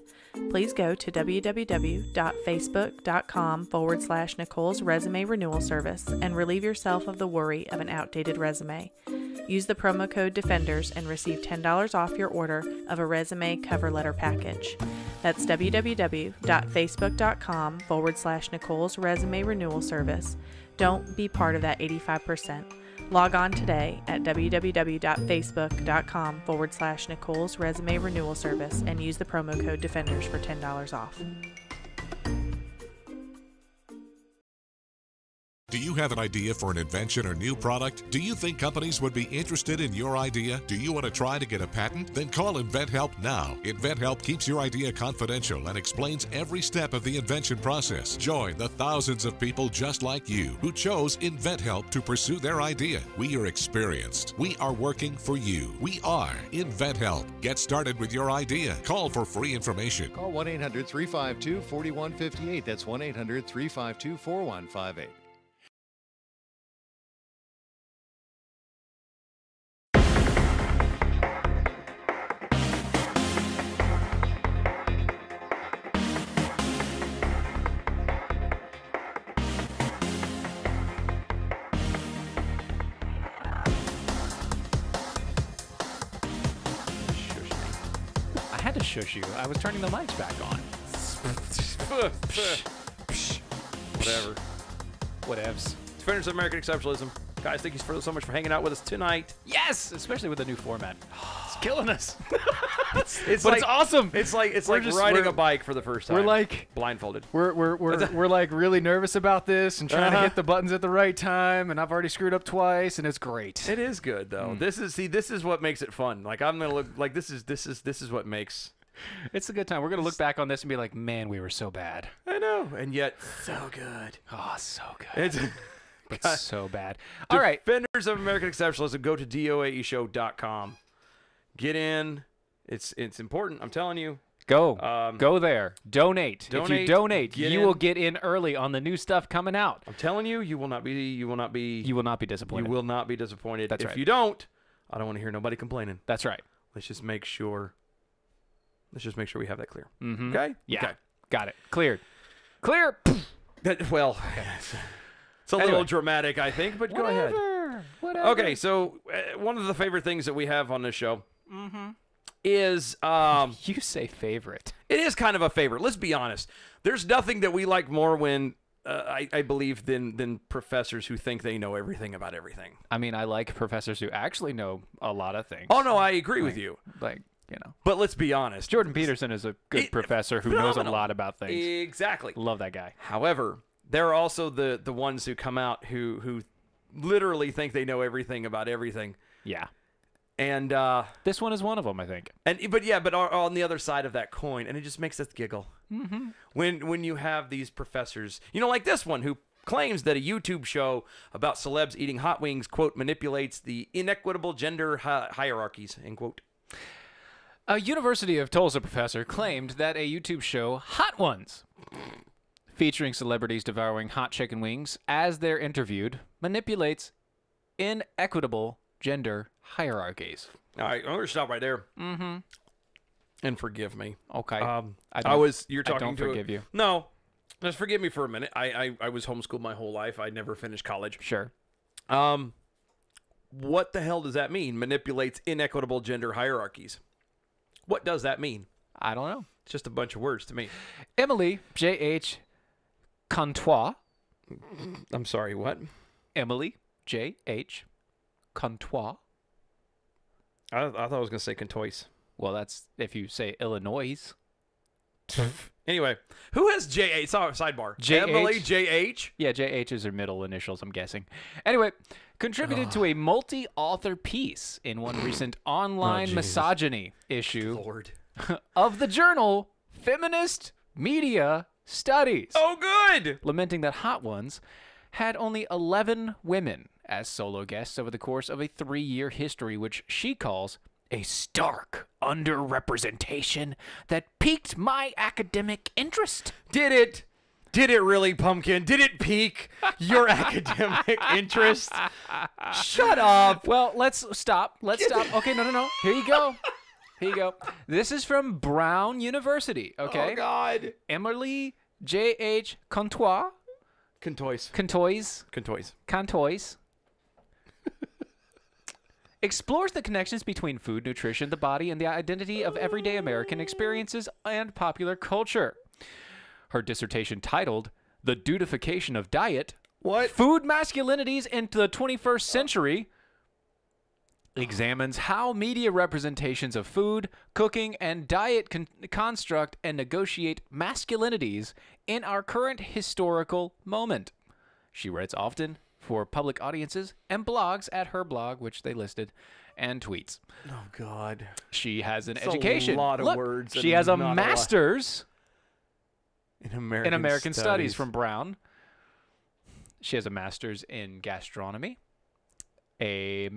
Speaker 6: Please go to www.facebook.com/Nicole's Resume Renewal Service and relieve yourself of the worry of an outdated resume. Use the promo code DEFENDERS and receive $10 off your order of a resume cover letter package. That's www.facebook.com/Nicole's Resume Renewal Service. Don't be part of that 85%. Log on today at www.facebook.com/Nicole's Resume Renewal Service and use the promo code DEFENDERS for $10 off.
Speaker 5: Do you have an idea for an invention or new product? Do you think companies would be interested in your idea? Do you want to try to get a patent? Then call InventHelp now. InventHelp keeps your idea confidential and explains every step of the invention process. Join the thousands of people just like you who chose InventHelp to pursue their idea. We are experienced. We are working for you. We are InventHelp. Get started with your idea. Call for free information.
Speaker 7: Call 1-800-352-4158. That's 1-800-352-4158.
Speaker 1: shush you. I was turning the mics back on.
Speaker 2: Whatever.
Speaker 1: Whatevs.
Speaker 2: Defenders of American Exceptionalism. Guys, thank you so much for hanging out with us tonight.
Speaker 1: Yes, especially with the new format. It's killing us.
Speaker 2: It's
Speaker 1: But it's awesome.
Speaker 2: It's like
Speaker 1: just-
Speaker 2: riding
Speaker 1: we're-
Speaker 2: a bike for the first time.
Speaker 1: We're like
Speaker 2: blindfolded.
Speaker 1: we're like really nervous about this and trying to hit the buttons at the right time, and I've already screwed up twice, and it's great.
Speaker 2: It is good though. This is what makes it fun. Like I'm gonna look like this is what makes.
Speaker 1: It's a good time. We're gonna look back on this and be like, man, we were so bad.
Speaker 2: I know, and yet so good.
Speaker 1: Oh, so good.
Speaker 2: It's
Speaker 1: But so bad. All right.
Speaker 2: Defenders of American Exceptionalism. Go to DOAEshow.com. Get in. It's important. I'm telling you.
Speaker 1: Go. Go there. Donate. If you
Speaker 2: donate,
Speaker 1: donate,
Speaker 2: get
Speaker 1: you
Speaker 2: in.
Speaker 1: will get in early on the new stuff coming out.
Speaker 2: I'm telling you, you will not be
Speaker 1: You will not be disappointed.
Speaker 2: You will not be disappointed.
Speaker 1: That's
Speaker 2: if
Speaker 1: right.
Speaker 2: you don't, I don't want to hear nobody complaining.
Speaker 1: That's right.
Speaker 2: Let's just make sure we have that clear.
Speaker 1: Mm-hmm.
Speaker 2: Okay?
Speaker 1: Yeah.
Speaker 2: Okay.
Speaker 1: Got it. Cleared. Clear.
Speaker 2: Well, it's a little dramatic, I think, but go ahead.
Speaker 1: Whatever.
Speaker 2: Okay, so one of the favorite things that we have on this show is
Speaker 1: You say favorite.
Speaker 2: it is kind of a favorite. Let's be honest. There's nothing that we like more when I believe than professors who think they know everything about everything.
Speaker 1: I mean, I like professors who actually know a lot of things.
Speaker 2: Oh no, I agree with you.
Speaker 1: Like, you know.
Speaker 2: But let's be honest.
Speaker 1: Jordan Peterson is a good professor who knows a
Speaker 2: phenomenal.
Speaker 1: lot about things.
Speaker 2: Exactly.
Speaker 1: Love that guy.
Speaker 2: However, there are also the ones who come out who literally think they know everything about everything.
Speaker 1: Yeah.
Speaker 2: And
Speaker 1: This one is one of them, I think.
Speaker 2: but on the other side of that coin, and it just makes us giggle. Mm-hmm. When you have these professors, like this one who claims that a YouTube show about celebs eating hot wings, quote, manipulates the inequitable gender hierarchies, end quote.
Speaker 1: A University of Tulsa professor claimed that a YouTube show, Hot Ones, featuring celebrities devouring hot chicken wings as they're interviewed, manipulates inequitable gender hierarchies.
Speaker 2: All right, I'm going to stop right there. Mm-hmm. And forgive me.
Speaker 1: Okay.
Speaker 2: You're talking
Speaker 1: I don't
Speaker 2: to
Speaker 1: forgive you.
Speaker 2: No, just forgive me for a minute. I was homeschooled my whole life. I never finished college.
Speaker 1: Sure.
Speaker 2: What the hell does that mean? Manipulates inequitable gender hierarchies. What does that mean?
Speaker 1: I don't know.
Speaker 2: It's just a bunch of words to me.
Speaker 1: Emily J.H. Contois.
Speaker 2: I'm sorry, what?
Speaker 1: Emily J.H. Contois.
Speaker 2: I thought I was going to say Contois.
Speaker 1: Well, that's if you say Illinois.
Speaker 2: Anyway, who has J.H.? Sidebar.
Speaker 1: J.H.
Speaker 2: Emily J.H.?
Speaker 1: Yeah, J.H. is her middle initials, I'm guessing. Anyway, contributed to a multi-author piece in one recent online
Speaker 2: Jesus.
Speaker 1: misogyny issue
Speaker 2: Lord.
Speaker 1: of the journal Feminist Media Studies,
Speaker 2: Oh, good!
Speaker 1: lamenting that Hot Ones had only 11 women as solo guests over the course of a 3-year history, which she calls a stark underrepresentation that piqued my academic interest.
Speaker 2: Did it really, Pumpkin? Did it pique your academic interest? Shut up.
Speaker 1: Well, let's stop. Okay, no. Here you go. This is from Brown University, okay?
Speaker 2: Oh, God.
Speaker 1: Emily J.H. Contois. Contois. Explores the connections between food, nutrition, the body, and the identity of everyday American experiences and popular culture. Her dissertation titled, The Dudification of Diet,
Speaker 2: What?
Speaker 1: Food Masculinities into the 21st Century, examines how media representations of food, cooking, and diet construct and negotiate masculinities in our current historical moment. She writes often for public audiences and blogs at her blog, which they listed, and tweets.
Speaker 2: Oh, God.
Speaker 1: She has an
Speaker 2: It's
Speaker 1: education.
Speaker 2: a lot of
Speaker 1: Look,
Speaker 2: words.
Speaker 1: She
Speaker 2: and
Speaker 1: has a
Speaker 2: not lot.
Speaker 1: master's
Speaker 2: In American,
Speaker 1: in American Studies from Brown. She has a master's in gastronomy, another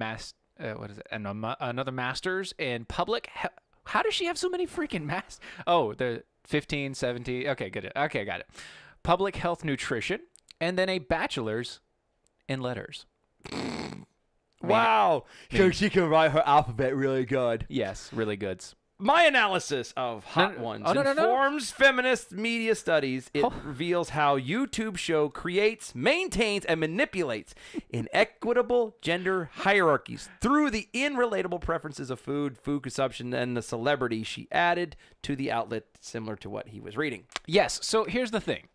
Speaker 1: master's in public. How does she have so many freaking masters? Oh, the 15, 17. Okay, good. Okay, got it. Public health nutrition, and then a bachelor's in letters.
Speaker 2: Wow. So she can write her alphabet really good.
Speaker 1: Yes, really goods.
Speaker 2: My analysis of Hot Ones informs feminist media studies. It reveals how YouTube show creates, maintains, and manipulates inequitable gender hierarchies through the unrelatable preferences of food consumption, and the celebrity she added to the outlet, similar to what he was reading.
Speaker 1: Yes, so here's the thing.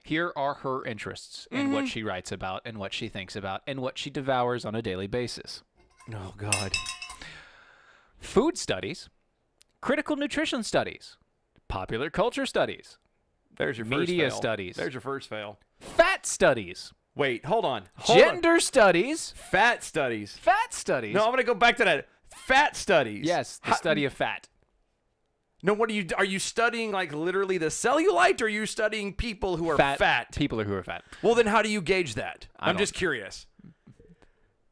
Speaker 1: Here are her interests in what she writes about and what she thinks about and what she devours on a daily basis.
Speaker 2: Oh, God.
Speaker 1: Food studies, critical nutrition studies, popular culture studies,
Speaker 2: There's your first
Speaker 1: media
Speaker 2: fail.
Speaker 1: studies,
Speaker 2: There's your first fail.
Speaker 1: fat studies,
Speaker 2: Wait, hold on.
Speaker 1: gender studies,
Speaker 2: Fat studies.
Speaker 1: fat studies.
Speaker 2: No, I'm going to go back to that. Fat studies.
Speaker 1: Yes, the study of fat.
Speaker 2: No, what are you studying, like, literally the cellulite, or are you studying people who are fat?
Speaker 1: People who are fat.
Speaker 2: Well, then how do you gauge that? I'm just curious.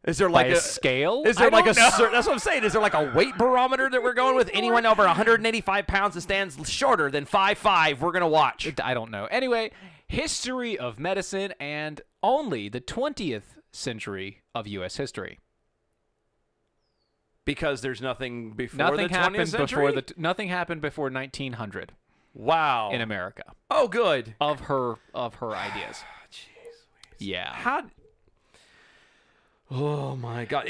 Speaker 2: Is there
Speaker 1: By
Speaker 2: like
Speaker 1: a scale?
Speaker 2: Is there
Speaker 1: I
Speaker 2: like
Speaker 1: don't
Speaker 2: a?
Speaker 1: know.
Speaker 2: That's what I'm saying. Is there like a weight barometer that we're going with? Anyone over 185 pounds that stands shorter than 5'5", we're gonna watch.
Speaker 1: I don't know. Anyway, history of medicine and only the 20th century of U.S. history.
Speaker 2: Because there's nothing before
Speaker 1: Nothing
Speaker 2: the 20th
Speaker 1: happened
Speaker 2: century?
Speaker 1: before nothing happened before 1900
Speaker 2: Wow.
Speaker 1: in America
Speaker 2: Oh, good.
Speaker 1: of her ideas. Yeah.
Speaker 2: How? Oh my God.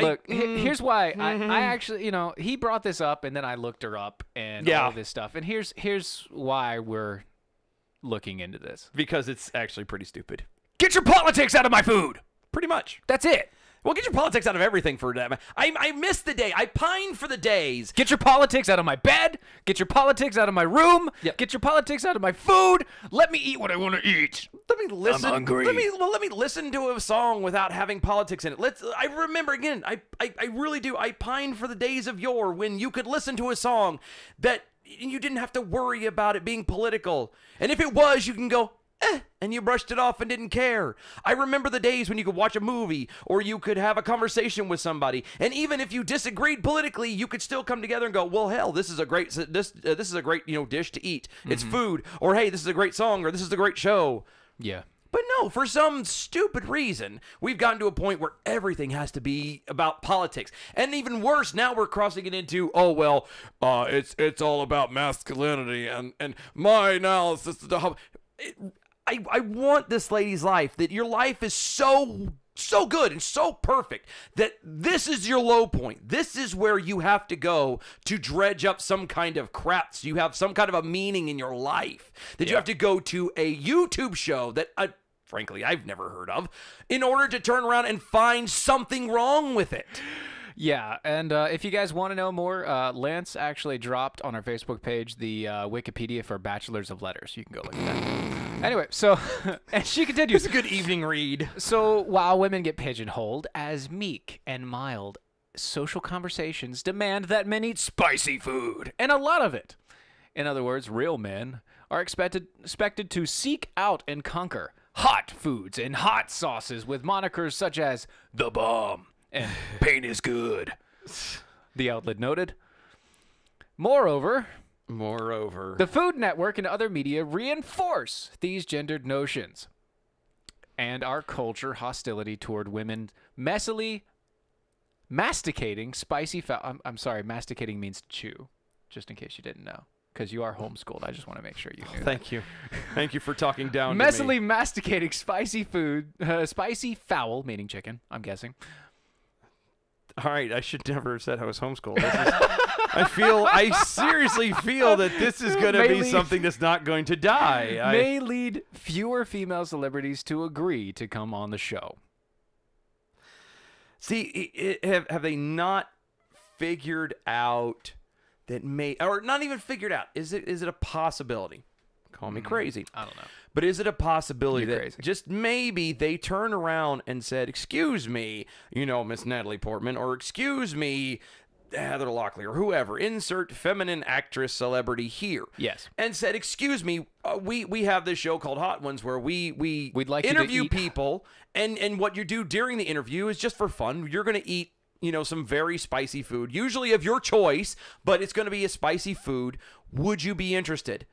Speaker 1: Look, here's why I actually, he brought this up and then I looked her up and all of this stuff. And here's why we're looking into this.
Speaker 2: Because it's actually pretty stupid.
Speaker 1: Get your politics out of my food.
Speaker 2: Pretty much.
Speaker 1: That's it.
Speaker 2: Well, get your politics out of everything for that. I miss the day. I pine for the days.
Speaker 1: Get your politics out of my bed. Get your politics out of my room.
Speaker 2: Yep.
Speaker 1: Get your politics out of my food. Let me eat what I want to eat.
Speaker 2: Let me listen.
Speaker 1: I'm hungry.
Speaker 2: Let me listen to a song without having politics in it. I remember again. I really do. I pine for the days of yore when you could listen to a song that you didn't have to worry about it being political. And if it was, you can go, and you brushed it off and didn't care. I remember the days when you could watch a movie or you could have a conversation with somebody, and even if you disagreed politically, you could still come together and go, well, hell, this is a great this is a great dish to eat. It's food, or hey, this is a great song, or this is a great show.
Speaker 1: Yeah.
Speaker 2: But no, for some stupid reason, we've gotten to a point where everything has to be about politics. And even worse, now we're crossing it into, it's all about masculinity and my analysis of the I want this lady's life, that your life is so good and so perfect that this is your low point. This is where you have to go to dredge up some kind of crap. So you have some kind of a meaning in your life, that you have to go to a YouTube show that, frankly, I've never heard of, in order to turn around and find something wrong with it.
Speaker 1: Yeah, and if you guys want to know more, Lance actually dropped on our Facebook page the Wikipedia for Bachelors of Letters. You can go look at that. Anyway, so, and she continues.
Speaker 2: It's a good evening read.
Speaker 1: So, while women get pigeonholed as meek and mild, social conversations demand that men eat spicy food, and a lot of it. In other words, real men are expected to seek out and conquer hot foods and hot sauces with monikers such as The Bomb and Pain is Good, the outlet noted. Moreover, the Food Network and other media reinforce these gendered notions and our culture hostility toward women messily masticating spicy I'm sorry, masticating means chew, just in case you didn't know, because you are homeschooled. I just want to make sure you knew.
Speaker 2: Thank you. Thank you for talking down to
Speaker 1: messily
Speaker 2: me.
Speaker 1: masticating spicy food, spicy fowl, meaning chicken, I'm guessing.
Speaker 2: All right, I should never have said I was homeschooled. I seriously feel that this is going to be something that's not going to die.
Speaker 1: May lead fewer female celebrities to agree to come on the show.
Speaker 2: See, have they not figured out that or not even figured out? Is it a possibility? Call me crazy.
Speaker 1: I don't know.
Speaker 2: But is it a possibility
Speaker 1: You're
Speaker 2: that
Speaker 1: crazy.
Speaker 2: just maybe they turn around and said, excuse me, Miss Natalie Portman, or excuse me, Heather Locklear, or whoever, insert feminine actress celebrity here.
Speaker 1: Yes.
Speaker 2: And said, excuse me, we have this show called Hot Ones where we'd
Speaker 1: like
Speaker 2: interview
Speaker 1: you to eat
Speaker 2: people, and what you do during the interview is just for fun. You're going to eat some very spicy food, usually of your choice, but it's going to be a spicy food. Would you be interested?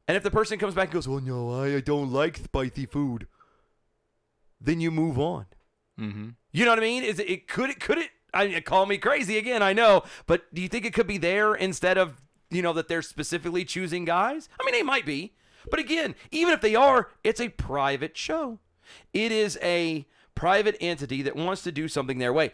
Speaker 2: And if the person comes back and goes, well, no, I don't like spicy food, then you move on.
Speaker 1: Mm-hmm.
Speaker 2: You know what I mean? Could it call me crazy again, I know. But do you think it could be there instead of, that they're specifically choosing guys? I mean, they might be. But again, even if they are, it's a private show. It is a private entity that wants to do something their way.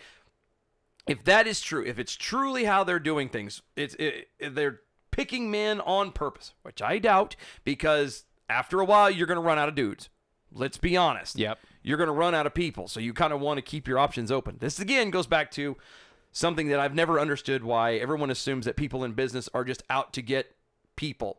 Speaker 2: If that is true, if it's truly how they're doing things, they're picking men on purpose, which I doubt, because after a while, you're going to run out of dudes. Let's be honest.
Speaker 1: Yep.
Speaker 2: You're going to run out of people, so you kind of want to keep your options open. This, again, goes back to something that I've never understood, why everyone assumes that people in business are just out to get people.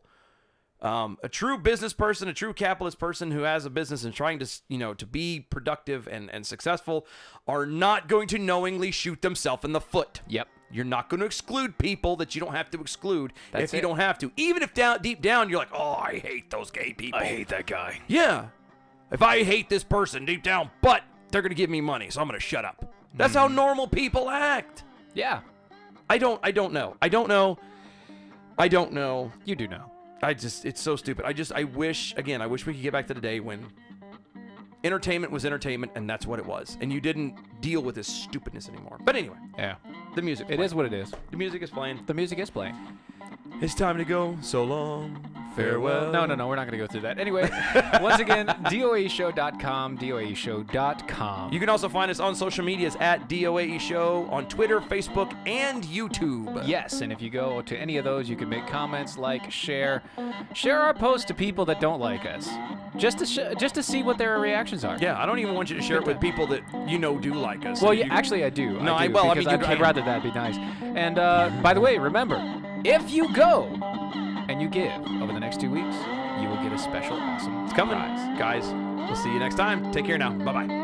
Speaker 2: A true business person, a true capitalist person who has a business and trying to, to be productive and successful are not going to knowingly shoot themselves in the foot.
Speaker 1: Yep.
Speaker 2: You're not going to exclude people that you don't have to exclude
Speaker 1: That's
Speaker 2: if you don't have to. Even if deep down you're like, oh, I hate those gay people.
Speaker 1: I hate that guy.
Speaker 2: Yeah. If I hate this person deep down, but they're going to give me money, so I'm going to shut up. That's how normal people act.
Speaker 1: Yeah.
Speaker 2: I don't know.
Speaker 1: You do know.
Speaker 2: It's so stupid. I wish we could get back to the day when entertainment was entertainment, and that's what it was. And you didn't deal with this stupidness anymore. But anyway,
Speaker 1: Yeah.
Speaker 2: the music.
Speaker 1: It is what it is.
Speaker 2: The music is playing.
Speaker 1: The music is playing.
Speaker 2: It's time to go. So long. Farewell.
Speaker 1: No, we're not going to go through that. Anyway, once again, DOAEshow.com, DOAEshow.com.
Speaker 2: You can also find us on social medias at DOAE Show on Twitter, Facebook, and YouTube.
Speaker 1: Yes, and if you go to any of those, you can make comments, like, share our posts to people that don't like us, just to see what their reactions are.
Speaker 2: Yeah, I don't even want you to share it with people that do like us.
Speaker 1: Well,
Speaker 2: You-
Speaker 1: yeah, actually, I do.
Speaker 2: No,
Speaker 1: I do,
Speaker 2: well, I
Speaker 1: because
Speaker 2: mean, you
Speaker 1: I'd
Speaker 2: can.
Speaker 1: rather that be nice. And by the way, remember, if you go and you give over the next 2 weeks, you will get a special awesome
Speaker 2: It's coming,
Speaker 1: prize.
Speaker 2: guys. We'll see you next time. Take care now. Bye-bye.